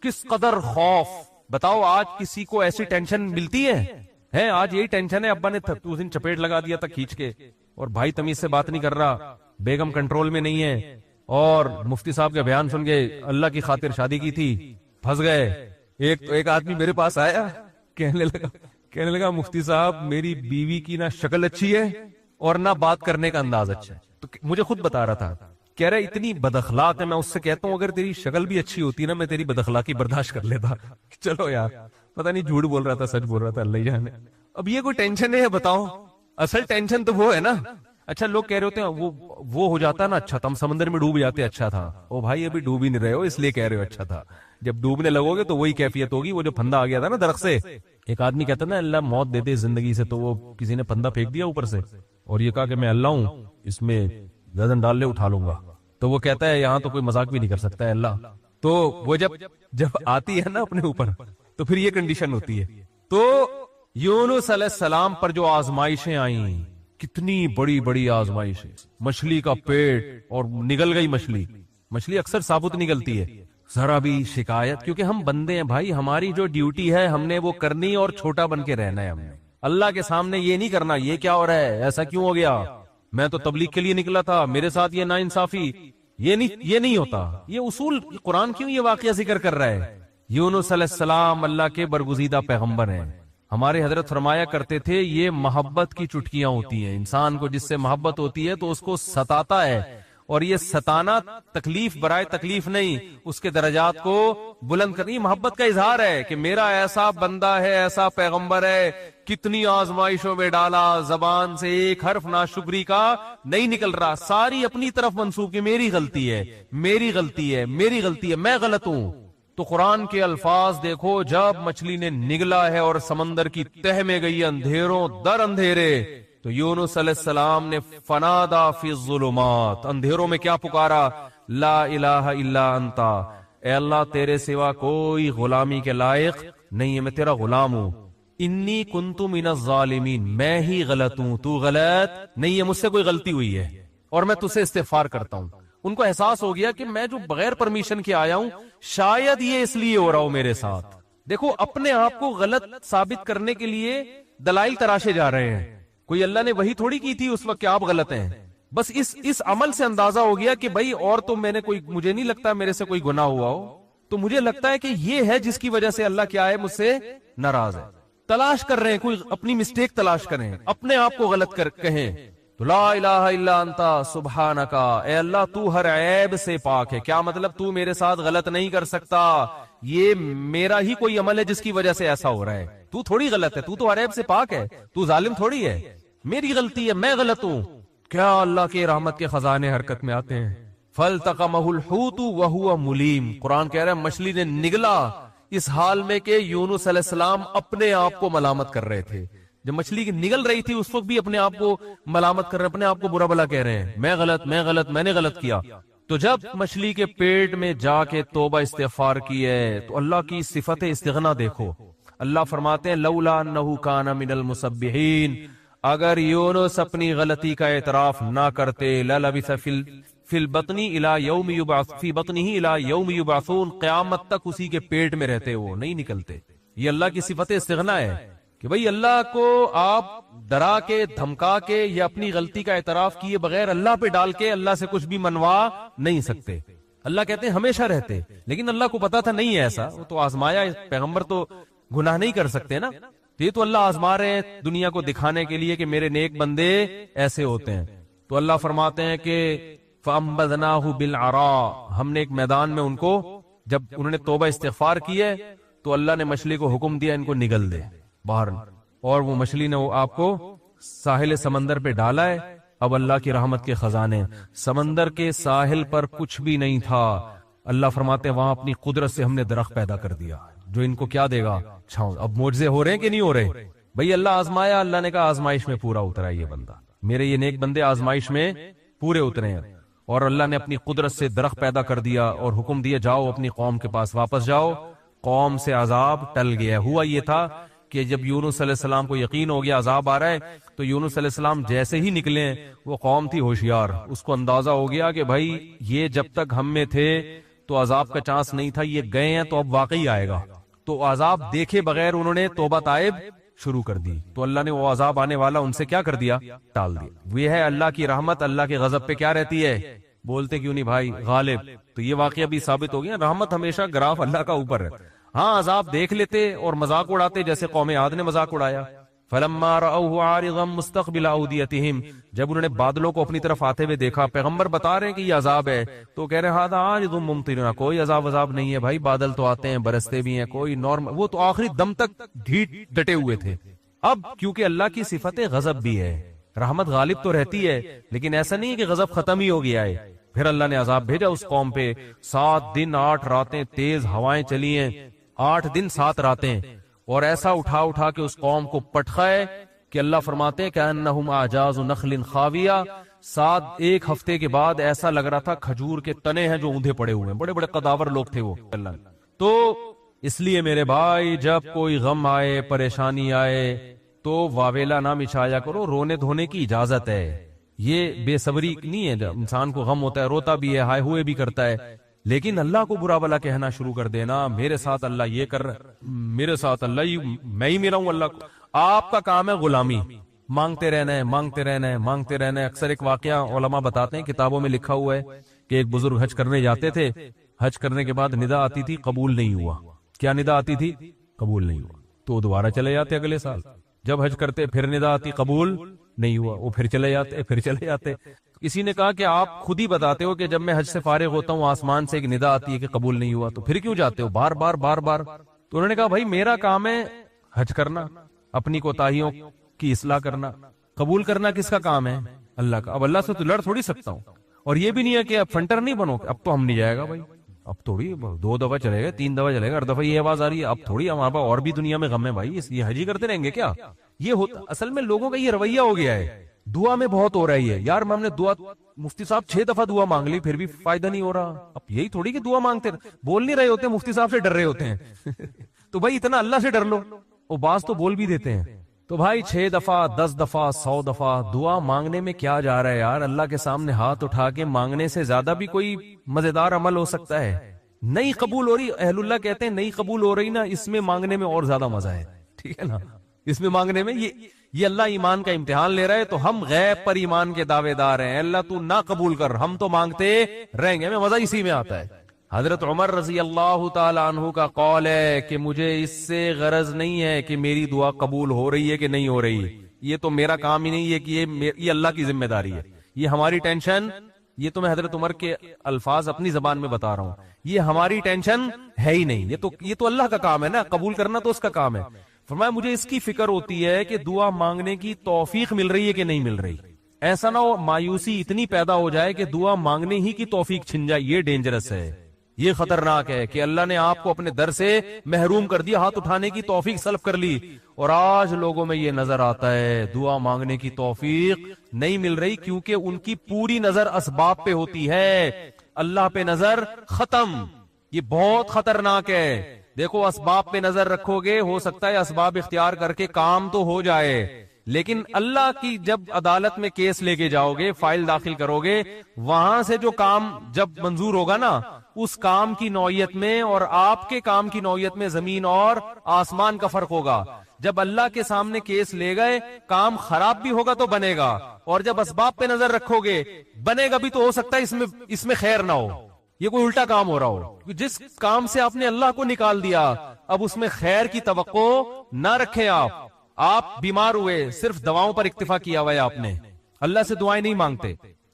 کس قدر خوف! بتاؤ آج کسی کو ایسی ٹینشن ملتی ہے؟ آج یہی ٹینشن ہے، ابا نے اس دن چپیٹ لگا دیا تھا کھینچ کے، اور بھائی تمیز سے بات نہیں کر رہا، بیگم کنٹرول میں نہیں ہے، اور مفتی صاحب کا بیان سن کے اللہ کی خاطر شادی کی تھی، پھنس گئے۔ ایک آدمی میرے پاس آیا، کہنے لگا مفتی صاحب میری بیوی کی نہ شکل اچھی ہے اور نہ بات کرنے کا انداز اچھا ہے۔ تو مجھے خود بتا رہا تھا، کہہ رہا اتنی بد اخلاق ہے، میں اس سے کہتا ہوں اگر تیری شکل بھی اچھی ہوتی نا میں تیری بد اخلاقی برداشت کر لیتا۔ چلو یار، پتہ نہیں جھوٹ بول رہا تھا سچ بول رہا تھا، اللہ ہی جانے۔ اب یہ کوئی ٹینشن ہے بتاؤ؟ اصل ٹینشن تو وہ ہے نا۔ اچھا لوگ کہہ رہے ہوتے ہیں وہ ہو جاتا نا اچھا تھا، ہم سمندر میں ڈوب جاتے اچھا تھا۔ او بھائی ابھی ڈوب ہی نہیں رہے ہو اس لیے کہہ رہے ہو اچھا تھا، جب ڈوبنے لگو گے تو وہی کیفیت ہوگی۔ وہ جو پھندا آ گیا تھا نا درخت سے، ایک آدمی کہتا نا اللہ موت دے دے زندگی سے، تو وہ کسی نے پھندا پھینک دیا اوپر سے اور یہ کہا کہ میں اللہ ہوں، اس میں گردن ڈال لے اٹھا لوں گا، تو وہ کہتا ہے یہاں تو کوئی مذاق بھی نہیں کر سکتا ہے اللہ۔ تو وہ جب آتی ہے نا اپنے اوپر تو پھر یہ کنڈیشن ہوتی ہے۔ تو یونس علیہ السلام پر جو آزمائشیں آئیں، کتنی بڑی بڑی آزمائشیں، مچھلی کا پیٹ اور نگل گئی مچھلی اکثر ثابت نگلتی ہے، ذرا بھی شکایت، کیونکہ ہم بندے ہیں بھائی، ہماری جو ڈیوٹی ہے ہم نے وہ کرنی اور چھوٹا بن کے رہنا ہے۔ ہم نے اللہ کے سامنے یہ نہیں کرنا یہ کیا ہو رہا ہے، ایسا کیوں ہو گیا، میں تو تبلیغ کے لیے نکلا تھا، میرے ساتھ یہ ناانصافی، یہ نہیں ہوتا۔ یہ اصول قرآن کیوں یہ واقعہ ذکر کر رہا ہے؟ یونس علیہ السلام اللہ کے برگزیدہ پیغمبر ہیں۔ ہمارے حضرت فرمایا کرتے تھے یہ محبت کی چٹکیاں ہوتی ہیں، انسان کو جس سے محبت ہوتی ہے تو اس کو ستاتا ہے، اور یہ ستانا تکلیف برائے تکلیف نہیں، اس کے درجات کو بلند کرنی محبت کا اظہار ہے کہ میرا ایسا بندہ ہے، ایسا پیغمبر ہے، کتنی آزمائشوں میں ڈالا، زبان سے ایک حرف ناشکری کا نہیں نکل رہا، ساری اپنی طرف منسوب کہ میری غلطی ہے، میری غلطی ہے، میری غلطی ہے، میں غلط ہوں۔ تو قرآن کے الفاظ دیکھو، جب مچھلی نے نگلا ہے اور سمندر کی تہ میں گئی اندھیروں در اندھیرے، تو یونس علیہ السلام نے فنادا فی الظلمات، اندھیروں میں کیا پکارا؟ لا الہ الا انتا، اے اللہ تیرے سوا کوئی غلامی کے لائق نہیں ہے، میں تیرا غلام ہوں۔ انی کنت من الظالمین، میں ہی غلط ہوں، تو غلط نہیں ہے، مجھ سے کوئی غلطی ہوئی ہے اور میں تجھ سے استغفار کرتا ہوں۔ ان کو احساس ہو گیا کہ میں جو بغیر پرمیشن کے آیا ہوں شاید یہ اس لیے ہو رہا ہو میرے ساتھ۔ دیکھو اپنے آپ کو غلط ثابت کرنے کے لیے دلائل تراشے جا رہے ہیں، کوئی اللہ نے وہی تھوڑی کی تھی اس وقت کہ آپ غلط ہیں، بس اس عمل سے اندازہ ہو گیا کہ بھائی اور تو میں نے مجھے نہیں لگتا میرے سے کوئی گناہ ہوا ہو، تو مجھے لگتا ہے کہ یہ ہے جس کی وجہ سے اللہ کیا ہے، مجھ سے ناراض ہے۔ تلاش کر رہے ہیں، کوئی اپنی مسٹیک تلاش کریں، اپنے آپ کو غلط کہیں تو لا الہ الا انتا سبحانکا، اے اللہ تو ہر عیب سے پاک ہے۔ کیا مطلب؟ تو میرے ساتھ غلط نہیں کر سکتا، یہ میرا ہی کوئی عمل ہے جس کی وجہ سے ایسا ہو رہا ہے، تو تھوڑی غلط ہے، تو ہر عیب سے پاک ہے، تو ظالم تھوڑی ہے، میری غلطی ہے، میں غلط ہوں۔ کیا اللہ کے رحمت کے خزانے حرکت میں آتے ہیں۔ فَالْتَقَمَهُ الْحُوتُ وَهُوَ مُلِيمٌ، قرآن کہہ رہا ہے مچھلی نے نگلا اس حال میں کہ یونس علیہ السلام اپنے آپ کو ملامت کر رہے تھے۔ جب مچھلی نگل رہی تھی اس وقت بھی اپنے آپ کو ملامت کر رہے، اپنے آپ کو برا بلا کہہ رہے ہیں، میں غلط، میں نے غلط کیا۔ تو جب مچھلی کے پیٹ میں جا کے توبہ استغفار کی ہے تو اللہ کی صفت استغنا دیکھو، اللہ فرماتے ہیں لولا انہ کان من المسبحین، اگر یونس اپنی غلطی کا اعتراف نہ کرتے للبث فی البطن الی یوم یبعث فی بطنہ الی یوم یبعثون، قیامت تک اسی کے پیٹ میں رہتے، وہ نہیں نکلتے۔ یہ اللہ کی صفت استغنا ہے کہ بھئی اللہ کو آپ ڈرا کے دھمکا کے یا اپنی غلطی کا اعتراف کیے بغیر اللہ پہ ڈال کے اللہ سے کچھ بھی منوا نہیں سکتے۔ اللہ کہتے ہیں ہمیشہ رہتے، لیکن اللہ کو پتا تھا نہیں ہے ایسا، وہ تو آزمایا، پیغمبر تو گناہ نہیں کر سکتے نا، یہ تو اللہ آزما رہے ہیں دنیا کو دکھانے کے لیے کہ میرے نیک بندے ایسے ہوتے ہیں۔ تو اللہ فرماتے ہیں کہ فَأَنبَذْنَاهُ بِالْعَرَاءِ، ہم نے ایک میدان میں ان کو، جب انہوں نے توبہ استغفار کی ہے تو اللہ نے مچھلی کو حکم دیا ان کو نگل دے باہر، اور وہ مچھلی نے وہ آپ کو ساحل سمندر پہ ڈالا ہے. اب اللہ کی رحمت کے خزانے، سمندر کے ساحل پر کچھ بھی نہیں تھا. اللہ فرماتے ہیں وہاں اپنی قدرت سے ہم نے درخت پیدا کر دیا جو ان کو کیا دے گا؟ چھاؤں. اب معجزے ہو رہے ہیں کہ نہیں ہو رہے؟ بھئی اللہ آزمایا، اللہ نے کہا آزمائش میں پورا اترا یہ بندہ، میرے یہ نیک بندے آزمائش میں پورے اترے ہیں. اور اللہ نے اپنی قدرت سے درخت پیدا کر دیا اور حکم دیا جاؤ اپنی قوم کے پاس واپس جاؤ. قوم سے عذاب ٹل گیا. ہوا یہ تھا کہ جب یونس علیہ السلام کو یقین ہو گیا عذاب آ رہا ہے، تو یونس علیہ السلام جیسے ہی نکلے، وہ قوم تھی ہوشیار، اس کو اندازہ ہو گیا کہ بھائی یہ جب تک ہم میں تھے تو عذاب کا چانس نہیں تھا، یہ گئے ہیں تو اب واقعی آئے گا. تو عذاب دیکھے بغیر انہوں نے توبہ تائب شروع کر دی، تو اللہ نے وہ عذاب آنے والا ان سے کیا کر دیا؟ ٹال دیا. یہ ہے اللہ کی رحمت. اللہ کے غضب پہ کیا رہتی ہے؟ بولتے کیوں نہیں بھائی؟ غالب. تو یہ واقعہ بھی ثابت ہو گیا، رحمت ہمیشہ گراف اللہ کا اوپر ہے. ہاں عذاب دیکھ لیتے اور مذاق اڑاتے، جیسے قوم عاد نے مذاق اڑایا. فلما رأوه عارضا مستقبل اوديتهم، جب انہوں نے بادلوں کو اپنی طرف آتے ہوئے دیکھا، پیغمبر بتا رہے ہیں کہ یہ عذاب ہے، تو کہہ رہے ہیں هذا عارض ممطرنا، کوئی عذاب نہیں ہے بھائی، بادل تو آتے ہیں برستے بھی ہیں، کوئی نارمل. وہ تو آخری دم تک ڈٹے ہوئے تھے. اب کیونکہ اللہ کی صفت غضب بھی ہے، رحمت غالب تو رہتی ہے، لیکن ایسا نہیں ہے کہ غضب ختم ہی ہو گیا ہے. پھر اللہ نے عذاب بھیجا اس قوم پہ. 7 دن 8 راتیں تیز ہوائیں چلی ہیں، 8 دن 7 راتیں، اور ایسا اٹھا کے اس قوم کو پٹخا ہے کہ اللہ فرماتے ہیں کہ انہم اعجاز نخل خاویہ. 1 ہفتے کے بعد ایسا لگ رہا تھا کھجور کے تنے ہیں جو اوندھے پڑے ہوئے ہیں. بڑے بڑے قداور لوگ تھے وہ. تو اس لیے میرے بھائی جب کوئی غم آئے، پریشانی آئے، تو واویلا نہ مچایا کرو، رونے دھونے کی اجازت ہے. یہ بے صبری نہیں ہے، جب انسان کو غم ہوتا ہے روتا بھی ہے، ہائے ہوئے بھی کرتا ہے، لیکن اللہ کو برا بلا کہنا شروع کر دینا، میرے ساتھ اللہ یہ کر رہا ہے، میرے ساتھ اللہ میں ہی میرا ہوں اللہ کو. آپ کا کام ہے غلامی، مانگتے رہنا ہے، مانگتے رہنا ہے، مانگتے رہنا ہے. اکثر ایک واقعہ علماء بتاتے ہیں، کتابوں میں لکھا ہوا ہے کہ ایک بزرگ حج کرنے جاتے تھے، حج کرنے کے بعد ندا آتی تھی قبول نہیں ہوا. کیا ندا آتی تھی؟ قبول نہیں ہوا. تو دوبارہ چلے جاتے اگلے سال. جب حج کرتے پھر ندا آتی قبول نہیں ہوا، وہ پھر چلے جاتے. کسی نے کہا کہ آپ خود ہی بتاتے ہو کہ جب میں حج سے فارغ ہوتا ہوں آسمان سے ایک ندا آتی ہے کہ قبول نہیں ہوا، تو پھر کیوں جاتے ہو بار بار؟ تو انہوں نے کہا بھائی میرا کام ہے حج کرنا، اپنی کوتاہیوں کی اصلاح کرنا. قبول کرنا کس کا کام ہے؟ اللہ کا. اب اللہ سے تو لڑ تھوڑی سکتا ہوں. اور یہ بھی نہیں ہے کہ اب فنٹر نہیں بنو، اب تو ہم نہیں جائے گا بھائی، اب تھوڑی 2 دفعہ چلے گا، 3 دفعہ چلے گا، ہر دفعہ یہ آواز آ رہی ہے اب تھوڑی ہمارے پاس اور بھی دنیا میں غم ہے بھائی، یہ حج ہی کرتے رہیں گے کیا؟ یہ ہوتا اصل میں لوگوں کا یہ رویہ ہو گیا ہے. دعا میں بہت ہو رہی ہے یار، ہم نے دعا مفتی صاحب 6 دفعہ دعا مانگ لی پھر بھی فائدہ نہیں ہو رہا. اب یہی تھوڑی کہ دعا مانگتے بول نہیں رہے ہوتے، مفتی صاحب سے ڈر رہے ہوتے ہیں. تو بھائی اتنا اللہ سے ڈر لو. وہ بعض تو بول بھی دیتے ہیں. تو بھائی 6 دفعہ 10 دفعہ 100 دفعہ دعا مانگنے میں کیا جا رہا ہے یار؟ اللہ کے سامنے ہاتھ اٹھا کے مانگنے سے زیادہ بھی کوئی مزیدار عمل ہو سکتا ہے؟ نہیں قبول ہو رہی، اہل اللہ کہتے ہیں نہیں قبول ہو رہی نا، اس میں مانگنے میں اور زیادہ مزہ ہے. ٹھیک ہے نا؟ اس میں مانگنے میں یہ اللہ ایمان کا امتحان لے رہا ہے، تو ہم غیب پر ایمان کے دعوے دار ہیں. اللہ تو نہ قبول کر، ہم تو مانگتے رہیں گے. ہمیں مزہ اسی میں آتا ہے. حضرت عمر رضی اللہ تعالی عنہ کا قول ہے کہ مجھے اس سے غرض نہیں ہے کہ میری دعا قبول ہو رہی ہے کہ نہیں ہو رہی، یہ تو میرا کام ہی نہیں ہے کہ یہ اللہ کی ذمہ داری ہے، یہ ہماری ٹینشن. یہ تو میں حضرت عمر کے الفاظ اپنی زبان میں بتا رہا ہوں، یہ ہماری ٹینشن ہے ہی نہیں. یہ تو اللہ کا کام ہے نا، قبول کرنا تو اس کا کام ہے. فرمایا مجھے اس کی فکر ہوتی ہے کہ دعا مانگنے کی توفیق مل رہی ہے کہ نہیں مل رہی. ایسا نہ ہو مایوسی اتنی پیدا ہو جائے کہ دعا مانگنے ہی کی توفیق چھن جائے. یہ ڈینجرس ہے، یہ خطرناک ہے کہ اللہ نے آپ کو اپنے در سے محروم کر دیا، ہاتھ اٹھانے کی توفیق سلب کر لی. اور آج لوگوں میں یہ نظر آتا ہے دعا مانگنے کی توفیق نہیں مل رہی، کیونکہ ان کی پوری نظر اسباب پہ ہوتی ہے، اللہ پہ نظر ختم. یہ بہت خطرناک ہے. دیکھو اسباب پہ نظر رکھو گے، ہو سکتا ہے اسباب اختیار کر کے کام تو ہو جائے، لیکن اللہ کی جب عدالت میں کیس لے کے جاؤ گے، فائل داخل کرو گے، وہاں سے جو کام جب منظور ہوگا نا، اس کام کی نوعیت میں اور آپ کے کام کی نوعیت میں زمین اور آسمان کا فرق ہوگا. جب اللہ کے سامنے کیس لے گئے، کام خراب بھی ہوگا تو بنے گا، اور جب اسباب پہ نظر رکھو گے بنے گا بھی تو ہو سکتا ہے اس میں خیر نہ ہو، یہ کوئی الٹا کام ہو رہا ہو. جس کام سے آپ نے اللہ کو نکال دیا، اب اس میں خیر کی توقع نہ رکھیں. آپ بیمار ہوئے، صرف دواؤں پر اکتفا کیا ہوا ہے آپ نے، اللہ سے دعائیں نہیں مانگتے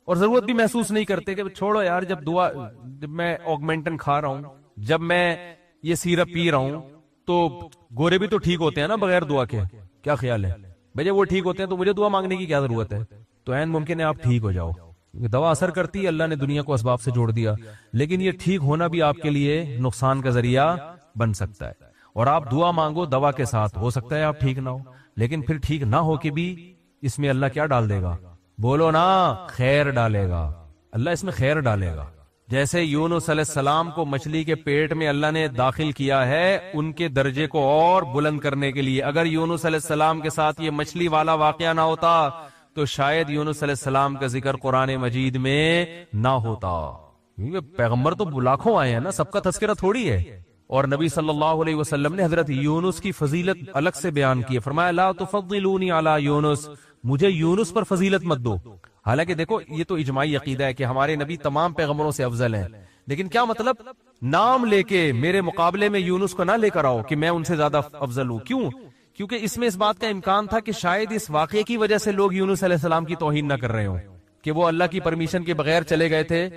اور ضرورت بھی محسوس نہیں کرتے کہ چھوڑو یار، جب میں آگمنٹن کھا رہا ہوں، جب میں یہ سیرپ پی رہا ہوں تو گورے بھی تو ٹھیک ہوتے ہیں نا بغیر دعا کے، کیا خیال ہے بھائی؟ جب وہ ٹھیک ہوتے ہیں تو مجھے دعا مانگنے کی کیا ضرورت ہے؟ تو عین ممکن ہے آپ ٹھیک ہو جاؤ، دوا اثر کرتی ہے، اللہ نے دنیا کو اسباب سے جوڑ دیا، لیکن یہ ٹھیک ہونا بھی آپ کے لیے نقصان کا ذریعہ بن سکتا ہے۔ اور آپ دعا مانگو دوا کے ساتھ، ہو سکتا ہے آپ ٹھیک نہ ہو، لیکن پھر ٹھیک نہ ہو کے بھی اس میں اللہ کیا ڈال دے گا؟ بولو نا، خیر ڈالے گا، اللہ اس میں خیر ڈالے گا۔ جیسے یونس علیہ السلام کو مچھلی کے پیٹ میں اللہ نے داخل کیا ہے ان کے درجے کو اور بلند کرنے کے لیے۔ اگر یونس علیہ السلام کے ساتھ یہ مچھلی والا واقعہ نہ ہوتا تو شاید یونس علیہ السلام کا ذکر قرآن مجید میں نہ ہوتا، کیونکہ پیغمبر تو لاکھوں آئے ہیں نا، سب کا تذکرہ تھوڑی ہے۔ اور نبی صلی اللہ علیہ وسلم نے حضرت یونس کی فضیلت الگ سے بیان کی ہے، فرمایا لا تفضلونی علی یونس، مجھے یونس پر فضیلت مت دو۔ حالانکہ دیکھو یہ تو اجماعی عقیدہ ہے کہ ہمارے نبی تمام پیغمبروں سے افضل ہیں، لیکن کیا مطلب نام لے کے میرے مقابلے میں یونس کو نہ لے کر آؤ کہ میں ان سے زیادہ افضل ہوں؟ کیوں؟ کیونکہ اس میں اس بات کا امکان تھا کہ شاید اس واقعے کی وجہ سے لوگ یونس علیہ السلام کی توہین نہ کر رہے ہوں کہ وہ اللہ کی پرمیشن کے بغیر چلے گئے تھے،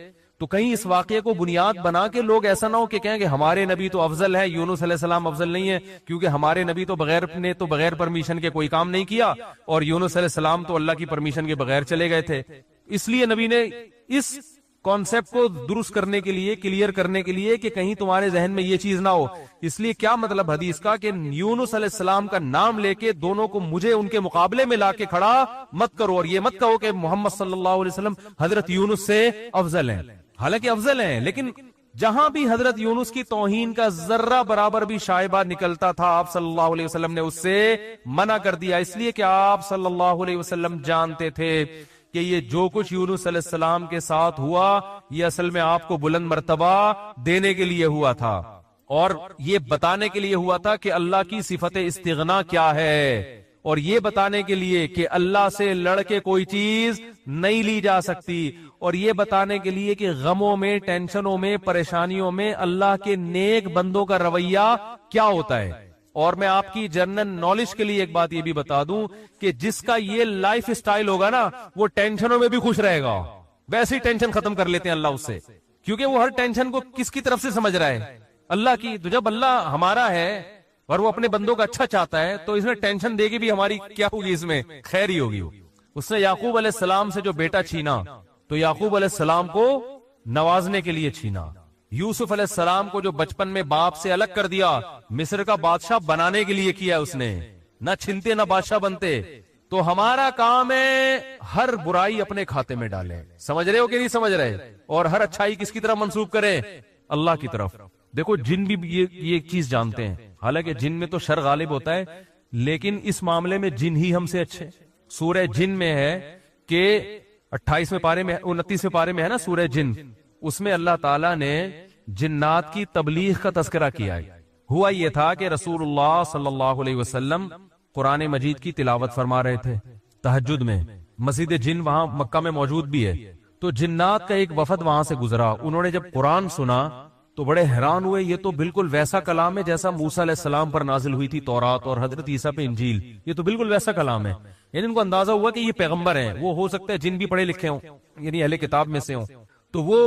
تو کہیں اس واقعے کو بنیاد بنا کے لوگ ایسا نہ ہو کہ کہیں کہ ہمارے نبی تو افضل ہے، یونس علیہ السلام افضل نہیں ہے، کیونکہ ہمارے نبی تو بغیر پرمیشن کے کوئی کام نہیں کیا اور یونس علیہ السلام تو اللہ کی پرمیشن کے بغیر چلے گئے تھے۔ اس لیے نبی نے اس کانسیپٹ کو درست کرنے کے لیے، کلیئر کرنے کے لیے کہ کہیں تمہارے ذہن میں یہ چیز نہ ہو، اس لیے کیا مطلب حدیث کا کہ یونس علیہ السلام کا نام لے کے دونوں کو مجھے ان کے مقابلے میں لا کے کھڑا مت کرو، اور یہ مت کہو کہ محمد صلی اللہ علیہ وسلم حضرت یونس سے افضل ہیں، حالانکہ افضل ہیں، لیکن جہاں بھی حضرت یونس کی توہین کا ذرہ برابر بھی شائبہ نکلتا تھا آپ صلی اللہ علیہ وسلم نے اس سے منع کر دیا، اس لیے کہ آپ صلی اللہ علیہ وسلم جانتے تھے کہ یہ جو کچھ یونس علیہ السلام کے ساتھ ہوا یہ اصل میں آپ کو بلند مرتبہ دینے کے لیے ہوا تھا اور یہ بتانے کے لیے ہوا تھا کہ اللہ کی صفت استغنا کیا ہے، اور یہ بتانے کے لیے کہ اللہ سے لڑ کے کوئی چیز نہیں لی جا سکتی، اور یہ بتانے کے لیے کہ غموں میں، ٹینشنوں میں، پریشانیوں میں اللہ کے نیک بندوں کا رویہ کیا ہوتا ہے۔ اور میں آپ کی جنرل نالج کے لیے ایک بات یہ بھی بتا دوں کہ جس کا یہ لائف اسٹائل ہوگا نا وہ ٹینشنوں میں بھی خوش رہے گا، ویسے ہی ٹینشن ختم کر لیتے ہیں اللہ اس سے، کیونکہ وہ ہر ٹینشن کو کس کی طرف سے سمجھ رہا ہے؟ اللہ کی۔ تو جب اللہ ہمارا ہے اور وہ اپنے بندوں کا اچھا چاہتا ہے تو اس میں ٹینشن دے گی بھی ہماری کیا ہوگی؟ اس میں خیر ہی ہوگی۔ اس نے یعقوب علیہ السلام سے جو بیٹا چھینا تو یعقوب علیہ السلام کو نوازنے کے لیے چھینا، یوسف علیہ السلام کو جو بچپن میں باپ سے الگ کر دیا مصر کا بادشاہ بنانے کے لیے کیا اس نے، نہ چھنتے نہ بادشاہ بنتے۔ تو ہمارا کام ہے ہر برائی اپنے کھاتے میں ڈالیں، سمجھ رہے ہو کہ نہیں سمجھ رہے؟ اور ہر اچھائی کس کی طرف منسوب کریں؟ اللہ کی طرف۔ دیکھو جن بھی یہ چیز جانتے ہیں، حالانکہ جن میں تو شر غالب ہوتا ہے، لیکن اس معاملے میں جن ہی ہم سے اچھے۔ سورہ جن میں ہے کہ 28ویں پارے میں 29ویں پارے میں ہے نا سورہ جن، اس میں اللہ تعالیٰ نے جنات کی تبلیغ کا تذکرہ کیا ہے۔ ہوا یہ تھا کہ رسول اللہ صلی اللہ علیہ وسلم قرآن مجید کی تلاوت فرما رہے تھے تہجد میں، مسجد جن وہاں مکہ میں موجود بھی ہے، تو جنات کا ایک وفد وہاں سے گزرا، انہوں نے جب قرآن سنا تو بڑے حیران ہوئے، یہ تو بالکل ویسا کلام ہے جیسا موسیٰ علیہ السلام پر نازل ہوئی تھی تورات اور حضرت عیسیٰ پہ انجیل، یہ تو بالکل ویسا کلام ہے۔ یعنی ان کو اندازہ ہوا کہ یہ پیغمبر ہیں، وہ ہو سکتا ہے جن بھی پڑھے لکھے ہوں، یعنی اہل کتاب میں سے ہوں، تو وہ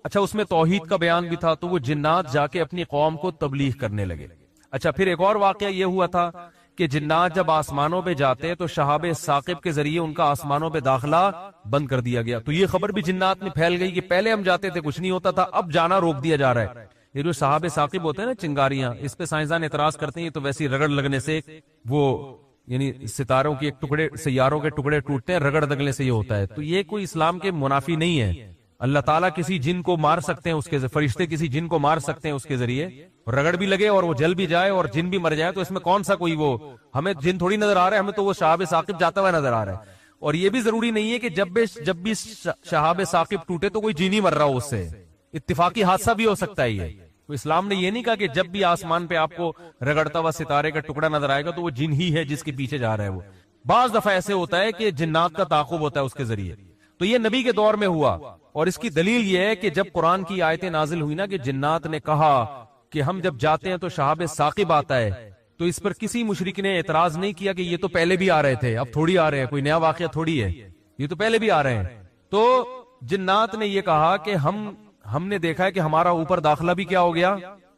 اچھا اس میں توحید کا بیان بھی تھا، تو وہ جنات جا کے اپنی قوم کو تبلیغ کرنے لگے۔ اچھا پھر ایک اور واقعہ یہ ہوا تھا کہ جنات جب آسمانوں پہ جاتے تو شہاب ثاقب کے ذریعے ان کا آسمانوں پہ داخلہ بند کر دیا گیا، تو یہ خبر بھی جنات میں پھیل گئی کہ پہلے ہم جاتے تھے کچھ نہیں ہوتا تھا، اب جانا روک دیا جا رہا ہے۔ یہ جو شہاب ثاقب ہوتے ہیں نا چنگاریاں، اس پہ سائنسدان اعتراض کرتے ہیں یہ تو ویسی رگڑ لگنے سے، وہ یعنی ستاروں کے ٹکڑے، سیاروں کے ٹکڑے ٹوٹتے ہیں، رگڑ لگنے سے یہ ہوتا ہے، تو یہ کوئی اسلام کے منافی نہیں ہے۔ اللہ تعالیٰ کسی جن کو مار سکتے ہیں، اس کے فرشتے کسی جن کو مار سکتے ہیں اس کے ذریعے، رگڑ بھی لگے اور وہ جل بھی جائے اور جن بھی مر جائے، تو اس میں کون سا کوئی وہ ہمیں جن تھوڑی نظر آ رہا ہے، ہمیں تو وہ شہاب ثاقب جاتا ہوا نظر آ رہا ہے۔ اور یہ بھی ضروری نہیں ہے کہ جب بھی شہاب ثاقب ٹوٹے تو کوئی جن ہی مر رہا ہو، اس سے اتفاقی حادثہ بھی ہو سکتا ہے۔ یہ تو اسلام نے یہ نہیں کہا کہ جب بھی آسمان پہ آپ کو رگڑتا ہوا ستارے کا ٹکڑا نظر آئے گا تو وہ جن ہی ہے جس کے پیچھے جا رہا ہے۔ وہ بعض دفعہ ایسے ہوتا ہے کہ جنات کا تعاقب ہوتا ہے اس کے ذریعے، تو یہ نبی کے دور میں ہوا، اور اس کی دلیل یہ ہے کہ جب قرآن کی آیتیں نازل ہوئی نا کہ جنات نے کہا کہ ہم جب جاتے ہیں تو شہاب ثاقب آتا ہے، تو اس پر کسی مشرک نے اعتراض نہیں کیا کہ یہ تو پہلے بھی آ رہے تھے، اب تھوڑی آ رہے ہیں، کوئی نیا واقعہ تھوڑی ہے۔ یہ تو پہلے بھی آ رہے ہیں. تو جنات نے یہ کہا کہ ہم نے دیکھا ہے کہ ہمارا اوپر داخلہ بھی کیا ہو گیا,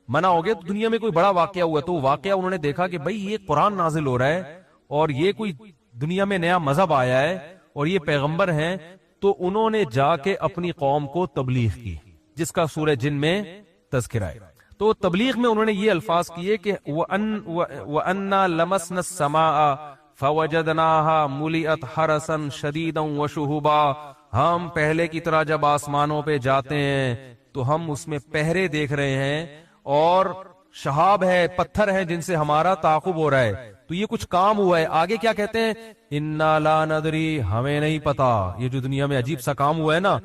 منع ہو گیا. تو دنیا میں کوئی بڑا واقعہ ہوا, تو واقعہ انہوں نے دیکھا کہ بھئی یہ قرآن نازل ہو رہا ہے اور یہ کوئی دنیا میں نیا مذہب آیا ہے اور یہ پیغمبر ہیں. تو انہوں نے جا کے اپنی قوم کو تبلیغ کی, جس کا سورہ جن میں تذکرہ ہے. تو تبلیغ میں انہوں نے یہ الفاظ کیے کہ وَأَنَّا لَمَسْنَا السَّمَاءَ فَوَجَدْنَاهَا مُلِئَتْ حَرَسًا شَدِيدًا وَشُهُبًا. ہم پہلے کی طرح جب آسمانوں پہ جاتے ہیں تو ہم اس میں پہرے دیکھ رہے ہیں اور شہاب ہے, پتھر ہیں جن سے ہمارا تعاقب ہو رہا ہے. تو یہ کچھ کام ہوا ہے. آگے کیا کہتے ہیں, اِنَّا لَا نَدْرِي, ہمیں نہیں پتا. یہ جو دنیا میں عجیب سا کام ہوا ہے نا,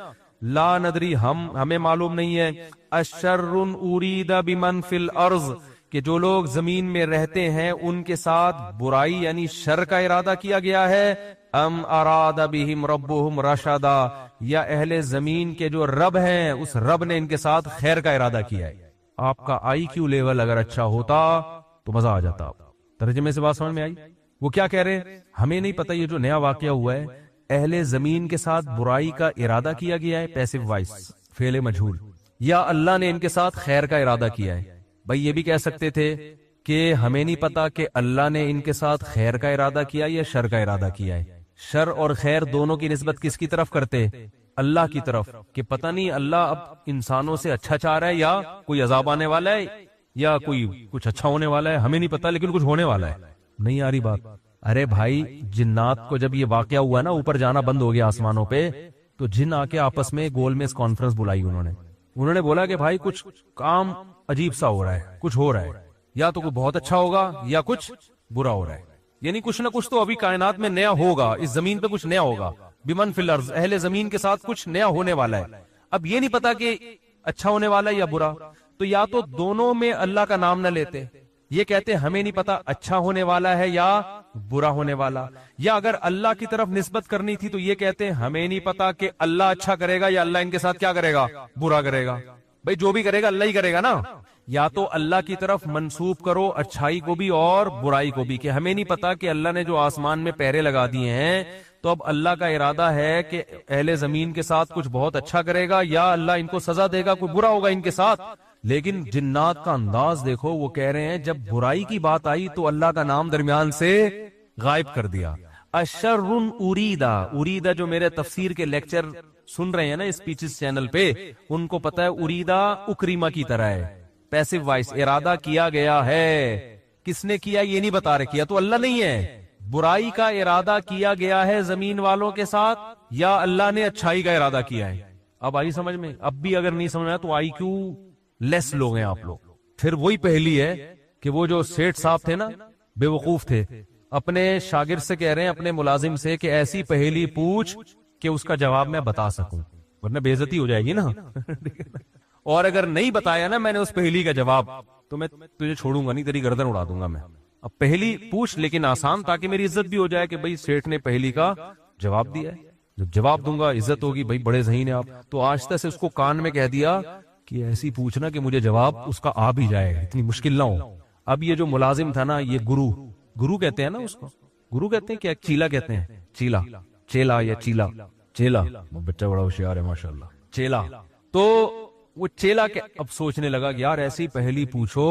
لا ندری, ہمیں معلوم نہیں ہے. اشر ارید بمن فی الارض, کہ جو لوگ زمین میں رہتے ہیں ان کے ساتھ برائی یعنی شر کا ارادہ کیا گیا ہے. ام اراد بہم ربہم رشدا, یا اہل زمین کے جو رب ہیں اس رب نے ان کے ساتھ خیر کا ارادہ کیا ہے. آپ کا آئی کیو لیول اگر اچھا ہوتا تو مزہ آ جاتا. ترجمے سے بات سمجھ میں آئی؟ وہ کیا کہہ رہے ہیں, ہمیں نہیں پتا یہ جو نیا واقعہ ہوا ہے, اہل زمین کے ساتھ برائی کا ارادہ کیا گیا ہے, پیسو وائس فعل مجہول, یا اللہ نے ان کے ساتھ خیر کا ارادہ کیا ہے. بھائی یہ بھی کہہ سکتے تھے کہ ہمیں نہیں پتا کہ اللہ نے ان کے ساتھ خیر کا ارادہ کیا یا شر کا ارادہ کیا ہے. شر اور خیر دونوں کی نسبت کس کی طرف کرتے, اللہ کی طرف, کہ پتہ نہیں اللہ اب انسانوں سے اچھا چاہ رہا ہے یا کوئی عذاب آنے والا ہے یا کوئی کچھ اچھا ہونے والا ہے, ہمیں نہیں پتا لیکن کچھ ہونے والا ہے. نہیں آ رہی بات؟ ارے بھائی جنات کو جب یہ واقعہ ہوا نا, اوپر جانا بند ہو گیا آسمانوں پہ, تو جن آ کے آپس میں گول میں اس کانفرنس بلائی. انہوں نے بولا کہ بھائی کچھ کام عجیب سا ہو رہا ہے, کچھ ہو رہا ہے, یا تو کوئی بہت اچھا ہوگا یا کچھ برا ہو رہا ہے. یعنی کچھ نہ کچھ تو ابھی کائنات میں نیا ہوگا, اس زمین پہ کچھ نیا ہوگا. بمن فی الارض, اہل زمین کے ساتھ کچھ نیا ہونے والا ہے. اب یہ نہیں پتا کہ اچھا ہونے والا ہے یا برا, تو یا تو دونوں میں اللہ کا نام نہ لیتے, یہ کہتے ہمیں نہیں پتا اچھا ہونے والا ہے یا برا ہونے والا, یا اگر اللہ کی طرف نسبت کرنی تھی تو یہ کہتے ہمیں نہیں پتا کہ اللہ اچھا کرے گا یا اللہ ان کے ساتھ کیا کرے گا, برا کرے گا. بھئی جو بھی کرے گا اللہ ہی کرے گا نا. یا تو اللہ کی طرف منسوب کرو اچھائی کو بھی اور برائی کو بھی, کہ ہمیں نہیں پتا کہ اللہ نے جو آسمان میں پہرے لگا دیے ہیں تو اب اللہ کا ارادہ ہے کہ اہل زمین کے ساتھ کچھ بہت اچھا کرے گا یا اللہ ان کو سزا دے گا, کوئی برا ہوگا ان کے ساتھ. لیکن جنات کا انداز دیکھو, وہ کہہ رہے ہیں جب برائی کی بات آئی تو اللہ کا نام درمیان سے غائب کر دیا. اشر اریدا, اریدا جو میرے تفسیر کے لیکچر سن رہے ہیں نا اسپیچز چینل پہ, ان کو پتا ہے اریدا اکریما کی طرح ہے, پیسو وائس, ارادہ کیا گیا ہے. کس نے کیا یہ نہیں بتا رہے, کیا تو اللہ نہیں ہے. برائی کا ارادہ کیا گیا ہے زمین والوں کے ساتھ یا اللہ نے اچھائی کا ارادہ کیا ہے. اب آئی سمجھ میں؟ اب بھی اگر نہیں سمجھ میں تو آئی کیوں لیس لوگ ہیں آپ لوگ. پھر وہی پہلی ہے کہ وہ جو سیٹھ صاحب تھے نا, بے وقوف تھے, اپنے شاگرد سے کہہ رہے ہیں, اپنے ملازم سے, کہ ایسی پہلی پوچھ کہ اس کا جواب میں بتا سکوں, ورنہ بے عزتی ہو جائے گی نا. اور اگر نہیں بتایا نا میں نے اس پہلی کا جواب تو میں تجھے چھوڑوں گا نہیں, تیری گردن اڑا دوں گا میں. اب پہلی پوچھ لیکن آسان, تاکہ میری عزت بھی ہو جائے کہ بھئی سیٹھ نے پہلی کا جواب دیا ہے. جب جواب دوں گا عزت ہوگی, بھئی بڑے ذہین ہیں آپ. تو آہستہ سے اس کو کان میں کہہ دیا کہ ایسی پوچھنا کہ مجھے جواب اس کا آ بھی جائے, اتنی مشکل نہ ہو. اب یہ جو ملازم تھا نا, یہ گرو کہتے ہیں نا اس کو, گرو کہتے ہیں کیا چیلا کہتے ہیں, چیلا یا چیلا, بچہ بڑا ہوشیار ہے ماشاءاللہ, چیلا. تو وہ چیلا کے اب سوچنے لگا کہ یار ایسی پہلی پوچھو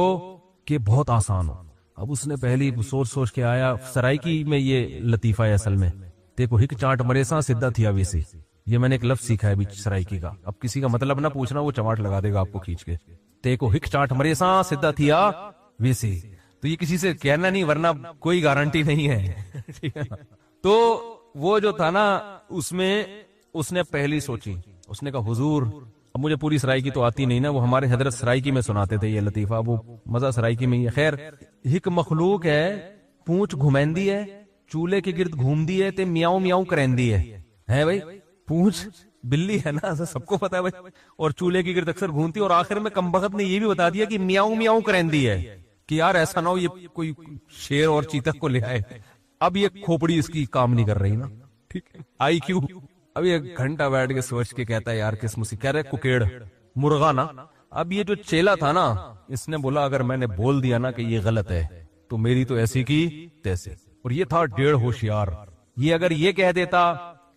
کہ بہت آسان ہو. اب اس نے پہلی سوچ کے آیا, سرائکی میں یہ لطیفہ ہے اصل میں, دیکھو ہک چانٹ مرے سا سدھا تھیا ویسی, یہ میں نے ایک لفظ سیکھا ہے ابھی سرائکی کا. اب کسی کا مطلب نہ پوچھنا, وہ چماٹ لگا دے گا آپ کو کھینچ کے. دیکھو ہک چانٹ مرے سا سدھا تھیا ویسی, تو یہ کسی سے کہنا نہیں ورنہ کوئی گارنٹی نہیں ہے. تو وہ جو تھا نا, اس میں اس نے پہلی سوچی, اس نے کہا حضور, اب مجھے پوری سرائکی تو آتی نہیں نا, وہ ہمارے حضرت سرائکی میں سناتے تھے یہ لطیفہ, وہ مزہ سرائکی میں ہی ہے. خیر, ہک مخلوق ہے, پونچھ گھمندی ہے, چولہے کے گرد گھومدی ہے تے میاؤں میاؤں کرندی ہے بھائی. پونچھ بلی ہے نا, سب کو پتا ہے بھائی, اور چولہے کے گرد اکثر گھومتی, اور آخر میں کمبخت نے یہ بھی بتا دیا کہ میاؤں میاؤں کرندی ہے, کہ یار ایسا نہ ہو یہ کوئی شیر اور چیتک کو لے آئے. اب یہ کھوپڑی اس کی کام نہیں کر رہی نا, ٹھیک ہے, آئی کیو. اب یہ گھنٹہ بیٹھ کے سوچ کے کہتا ہے یار کس مجھ سے, کہہ رہے ککیڑ مرغا نا. اب یہ جو چیلا تھا نا, اس نے بولا اگر میں نے بول دیا نا کہ یہ غلط ہے تو میری تو ایسی کی تیسے. اور یہ تھا ڈیڑھ ہوشیار, یہ اگر یہ کہہ دیتا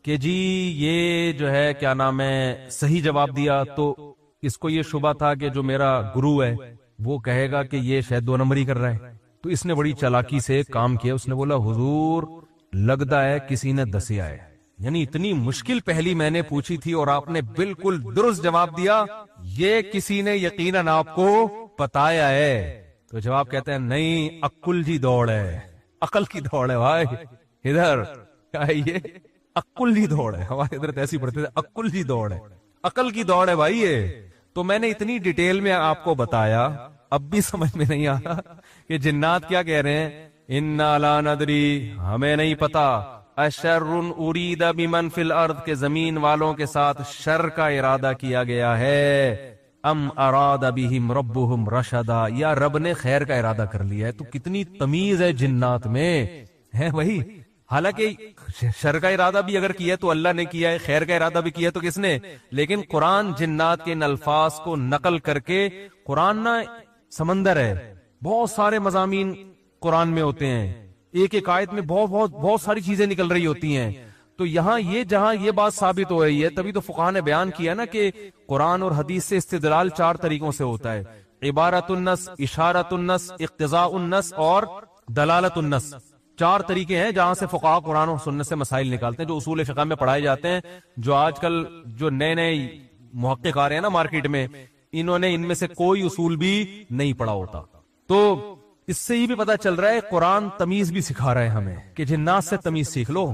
کہ جی یہ جو ہے کیا نام ہے صحیح جواب دیا، تو اس کو یہ شبہ تھا کہ جو میرا گرو ہے وہ کہے گا کہ یہ شاید 2 نمبری کر رہا ہے، تو اس نے بڑی چالاکی سے کام کیا، اس نے بولا حضور لگتا ہے کسی نے دسیا ہے، یعنی اتنی مشکل پہلی میں نے پوچھی تھی اور آپ نے بالکل درست جواب دیا، یہ کسی نے یقیناً آپ کو بتایا ہے۔ تو جواب کہتے ہیں نہیں، عقل کی دوڑ ہے، عقل کی دوڑ ہے بھائی، ادھر کیا ہے یہ عقل کی دوڑ ہے، ہمارے ادھر ایسی پڑھتے تھے عقل کی دوڑ ہے، عقل کی دوڑ ہے بھائی یہ۔ تو میں نے اتنی ڈیٹیل میں آپ کو بتایا، اب بھی سمجھ میں نہیں آ رہا کہ جنات کیا کہہ رہے ہیں، انا لا ندری، ہمیں نہیں پتا، اشر ارید بمن فی الارض، کے زمین والوں کے ساتھ شر کا ارادہ کیا گیا ہے، ام اراد بہم ربہم رشدا، یا رب نے خیر کا ارادہ کر لیا ہے۔ تو کتنی تمیز ہے جنات میں، ہے وہی، حالانکہ شر کا ارادہ بھی اگر کیا تو اللہ نے کیا ہے، خیر کا ارادہ بھی کیا تو کس نے، لیکن قرآن جنات کے ان الفاظ کو نقل کر کے، قرآن نا سمندر ہے، بہت سارے مضامین قرآن میں ہوتے ہیں، ایک ایک آیت میں بہت ساری چیزیں نکل رہی ہوتی ہیں، تو یہاں یہ جہاں یہ بات ثابت ہو رہی ہے، تبھی تو فقہاء نے بیان کیا نا کہ قرآن اور حدیث سے استدلال 4 طریقوں سے ہوتا ہے، عبارت النص، اشارت النص، اقتضاء النص اور دلالت النص، 4 طریقے ہیں جہاں سے فقہاء قرآن اور سنت سے مسائل نکالتے ہیں، جو اصول فقہ میں پڑھائے جاتے ہیں، جو آج کل جو نئے محقق آ رہے ہیں نا مارکیٹ میں، انہوں نے ان میں سے کوئی اصول بھی نہیں پڑھا ہوتا۔ تو اس سے یہ بھی پتا چل رہا ہے قرآن تمیز بھی سکھا رہا ہے ہمیں کہ جنات سے تمیز سیکھ لو،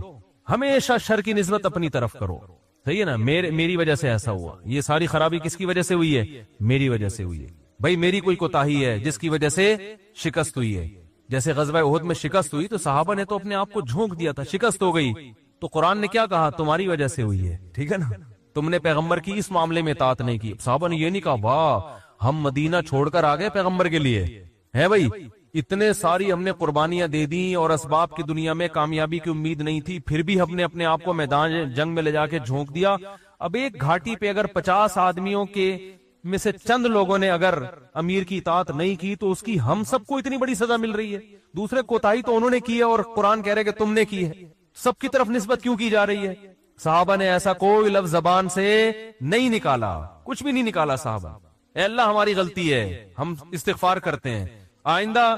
ہمیشہ شر کی نسبت اپنی طرف کرو، صحیح ہے نا، میری وجہ سے ایسا ہوا، یہ ساری خرابی کس کی وجہ سے ہوئی ہے، میری وجہ سے ہوئی ہے، بھائی میری کوئی کوتاہی ہے جس کی وجہ سے شکست ہوئی ہے، جیسے غزوہ احد میں شکست ہوئی تو صحابہ نے تو اپنے آپ کو جھونک دیا تھا، شکست ہو گئی تو قرآن نے کیا کہا، تمہاری وجہ سے ہوئی ہے، ٹھیک ہے نا، تم نے پیغمبر کی اس معاملے میں اطاعت نہیں کی۔ صحابہ نے یہ نہیں کہا واہ ہم مدینہ چھوڑ کر آ گئے پیغمبر کے لیے، ہے بھائی اتنے ساری ہم نے قربانیاں دے دی اور اسباب کی دنیا میں کامیابی کی امید نہیں تھی، پھر بھی ہم نے اپنے آپ کو میدان جنگ میں لے جا کے جھونک دیا۔ اب ایک گھاٹی پہ اگر 50 آدمیوں کے میں سے چند لوگوں نے اگر امیر کی اطاعت نہیں کی تو اس کی ہم سب کو اتنی بڑی سزا مل رہی ہے، دوسرے کوتاہی تو انہوں نے کی ہے اور قرآن کہہ رہے کہ تم نے کی ہے، سب کی طرف نسبت کیوں کی جا رہی ہے؟ صحابہ نے ایسا کوئی لفظ زبان سے نہیں نکالا، کچھ بھی نہیں نکالا صحابہ، اے اللہ ہماری غلطی ہے، ہم استغفار کرتے ہیں، آئندہ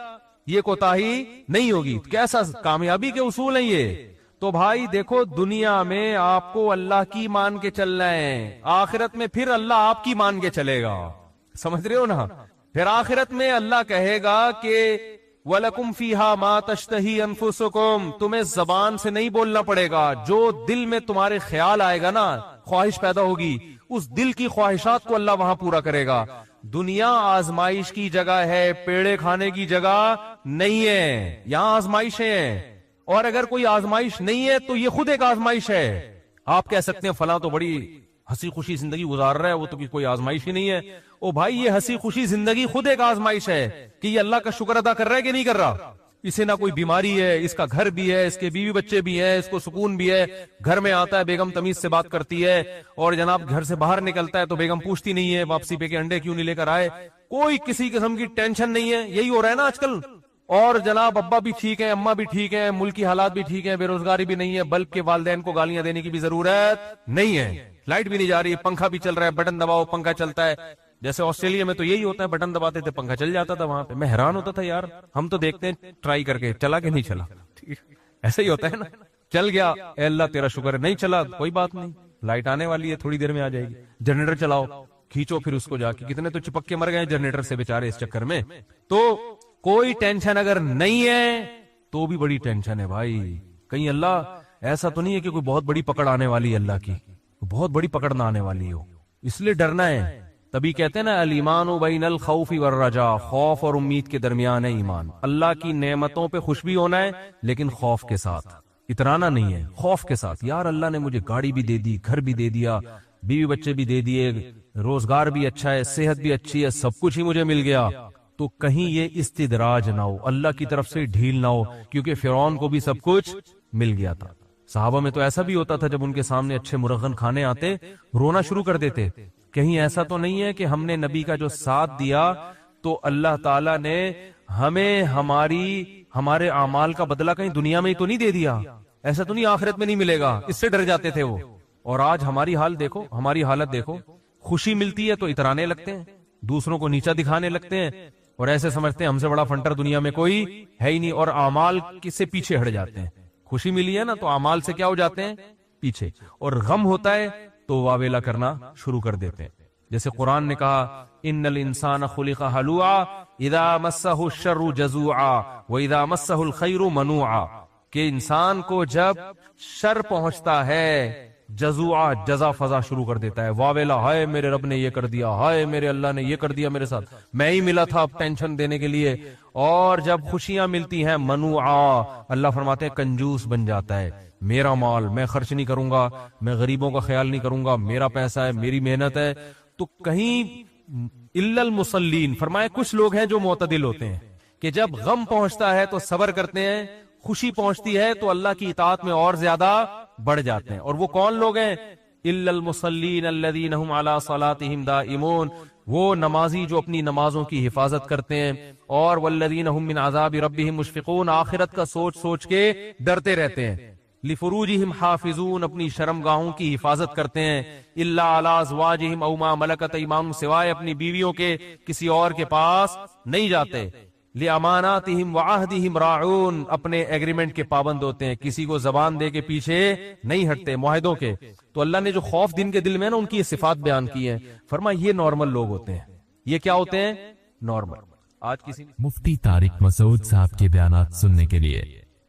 یہ کوتاہی نہیں ہوگی۔ کیسا کامیابی کے اصول ہیں یہ؟ تو بھائی دیکھو دنیا میں آپ کو اللہ کی مان کے چلنا ہے، آخرت میں پھر اللہ آپ کی مان کے چلے گا، سمجھ رہے ہو نا؟ پھر آخرت میں اللہ کہے گا کہ وَلَكُمْ فِيهَا مَا تَشْتَهِي أَنفُسُكُمْ، تمہیں زبان سے نہیں بولنا پڑے گا، جو دل میں تمہارے خیال آئے گا نا، خواہش پیدا ہوگی، اس دل کی خواہشات کو اللہ وہاں پورا کرے گا۔ دنیا آزمائش کی جگہ ہے، پیڑے کھانے کی جگہ نہیں ہے، یہاں آزمائشیں ہیں، اور اگر کوئی آزمائش نہیں ہے تو یہ خود ایک آزمائش ہے۔ آپ کہہ سکتے ہیں فلاں تو بڑی ہنسی خوشی زندگی گزار رہا ہے، وہ تو کوئی آزمائش ہی نہیں ہے۔ او بھائی یہ ہنسی خوشی زندگی خود ایک آزمائش ہے کہ یہ اللہ کا شکر ادا کر رہا ہے کہ نہیں کر رہا، اسے نہ کوئی بیماری ہے، اس کا گھر بھی ہے، اس کے بیوی بچے بھی ہیں، اس کو سکون بھی ہے، گھر میں آتا ہے بیگم تمیز سے بات کرتی ہے، اور جناب گھر سے باہر نکلتا ہے تو بیگم پوچھتی نہیں ہے واپسی پہ کہ انڈے کیوں نہیں لے کر آئے، کوئی کسی قسم کی ٹینشن نہیں ہے۔ یہی ہو رہا ہے نا آج کل، اور جناب ابا بھی ٹھیک ہیں، اماں بھی ٹھیک ہیں، ملک کی حالات بھی ٹھیک ہیں، بے روزگاری بھی نہیں ہے، بلکہ کے والدین کو گالیاں دینے کی بھی ضرورت نہیں ہے، لائٹ بھی نہیں جا رہی، پنکھا بھی چل رہا ہے، بٹن دباؤ پنکھا چلتا ہے۔ جیسے آسٹریلیا میں تو یہی ہوتا ہے، بٹن دباتے تھے پنکھا چل جاتا تھا، وہاں پہ میں حیران ہوتا تھا یار ہم تو دیکھتے ہیں ٹرائی کر کے چلا کہ نہیں چلا، ایسے ہی ہوتا ہے نا، چل گیا اے اللہ تیرا شکر ہے، نہیں چلا کوئی بات نہیں، لائٹ آنے والی ہے تھوڑی دیر میں آ جائے گی، جنریٹر چلاؤ کھینچو پھر اس کو جا کے، کتنے تو چپک کے مر گئے جنریٹر سے بیچارے اس چکر میں۔ تو کوئی ٹینشن اگر نہیں ہے تو بھی بڑی ٹینشن ہے بھائی، کہیں اللہ ایسا تو نہیں ہے کہ کوئی بہت بڑی پکڑ آنے والی ہے، اللہ کی بہت بڑی پکڑ نہ آنے والی ہو، اس لیے ڈرنا ہے۔ تبھی کہتے ہیں نا الایمان بین الخوف والرجاء، خوف اور امید کے درمیان ہے ایمان۔ اللہ کی نعمتوں پہ خوش بھی ہونا ہے لیکن خوف کے ساتھ، اترانا نہیں ہے، خوف کے ساتھ، یار اللہ نے مجھے گاڑی بھی دے دی، گھر بھی دے دیا، بیوی بچے بھی دے دیے، روزگار بھی اچھا ہے، صحت بھی اچھی ہے، سب کچھ ہی مجھے مل گیا، تو کہیں یہ استدراج نہ ہو، اللہ کی طرف سے ڈھیل نہ ہو، کیونکہ فرعون کو بھی سب کچھ مل گیا تھا۔ صحابہ میں تو ایسا بھی ہوتا تھا جب ان کے سامنے اچھے مرغن کھانے آتے رونا شروع کر دیتے، کہیں ایسا تو نہیں ہے کہ ہم نے نبی کا جو ساتھ دیا تو اللہ تعالیٰ نے ہمیں ہمارے اعمال کا بدلہ کہیں دنیا میں ہی تو نہیں دے دیا، ایسا تو نہیں آخرت میں نہیں ملے گا، اس سے ڈر جاتے تھے وہ. اور آج ہماری حال دیکھو، ہماری حالت دیکھو. خوشی ملتی ہے تو اترانے لگتے ہیں، دوسروں کو نیچا دکھانے لگتے ہیں، اور ایسے سمجھتے ہیں ہم سے بڑا فنٹر دنیا میں کوئی ہے ہی نہیں، اور اعمال کس سے پیچھے ہٹ جاتے ہیں. خوشی ملی ہے نا تو اعمال سے کیا ہو جاتے ہیں؟ پیچھے. اور غم ہوتا ہے تو واویلا کرنا شروع کر دیتے ہیں. جیسے قرآن نے کہا ان الانسان خلق ہلوعا اذا مسہ الشر جزوعا واذا مسہ الخیر منوعا، کہ انسان کو جب شر پہنچتا ہے جزوعا، جزا فضا شروع کر دیتا ہے، واویلا، ہائے میرے رب نے یہ کر دیا، ہائے میرے اللہ نے یہ کر دیا میرے ساتھ، میں ہی ملا تھا اب ٹینشن دینے کے لیے. اور جب خوشیاں ملتی ہیں منوعا، اللہ فرماتے ہیں کنجوس بن جاتا ہے، میرا مال میں خرچ نہیں کروں گا، میں غریبوں کا خیال نہیں کروں گا، میرا پیسہ ہے، میری محنت ہے. تو کہیں الا المصلین فرمائے کچھ لوگ ہیں جو معتدل ہوتے ہیں کہ جب غم پہنچتا ہے تو صبر کرتے ہیں، خوشی پہنچتی ہے تو اللہ کی اطاعت میں اور زیادہ بڑھ جاتے ہیں. اور وہ کون لوگ ہیں؟ الا المصلین الذین هم علی صلاتهم دائمون، وہ نمازی جو اپنی نمازوں کی حفاظت کرتے ہیں. اور والذین هم من عذاب ربهم مشفقون، آخرت کا سوچ سوچ کے ڈرتے رہتے ہیں. لفروجہم حافظون، اپنی شرمگاہوں کی حفاظت کرتے ہیں. الا علی ازواجہم او ما ملکت ایمانہم، سوائے اپنی بیویوں کے کسی اور کے پاس نہیں جاتے. لاماناتہم وعہدہم راعون، اپنے ایگریمنٹ کے پابند ہوتے ہیں، کسی کو زبان دے کے پیچھے نہیں ہٹتے معاہدوں کے. تو اللہ نے جو خوف دن کے دل میں نا ان کی یہ صفات بیان کی ہیں، فرمایا یہ نارمل لوگ ہوتے ہیں. یہ کیا ہوتے ہیں؟ نارمل. آج کسی مفتی طارق مسعود صاحب کے بیانات سننے کے لیے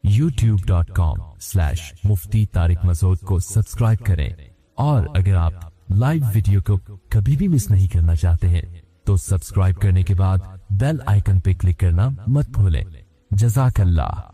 youtube.com/مفتی طارق مسعود کو سبسکرائب کریں، اور اگر آپ لائیو ویڈیو کو کبھی بھی مس نہیں کرنا چاہتے ہیں تو سبسکرائب کرنے کے بعد بیل آئیکن پہ کلک کرنا مت بھولیں. جزاک اللہ.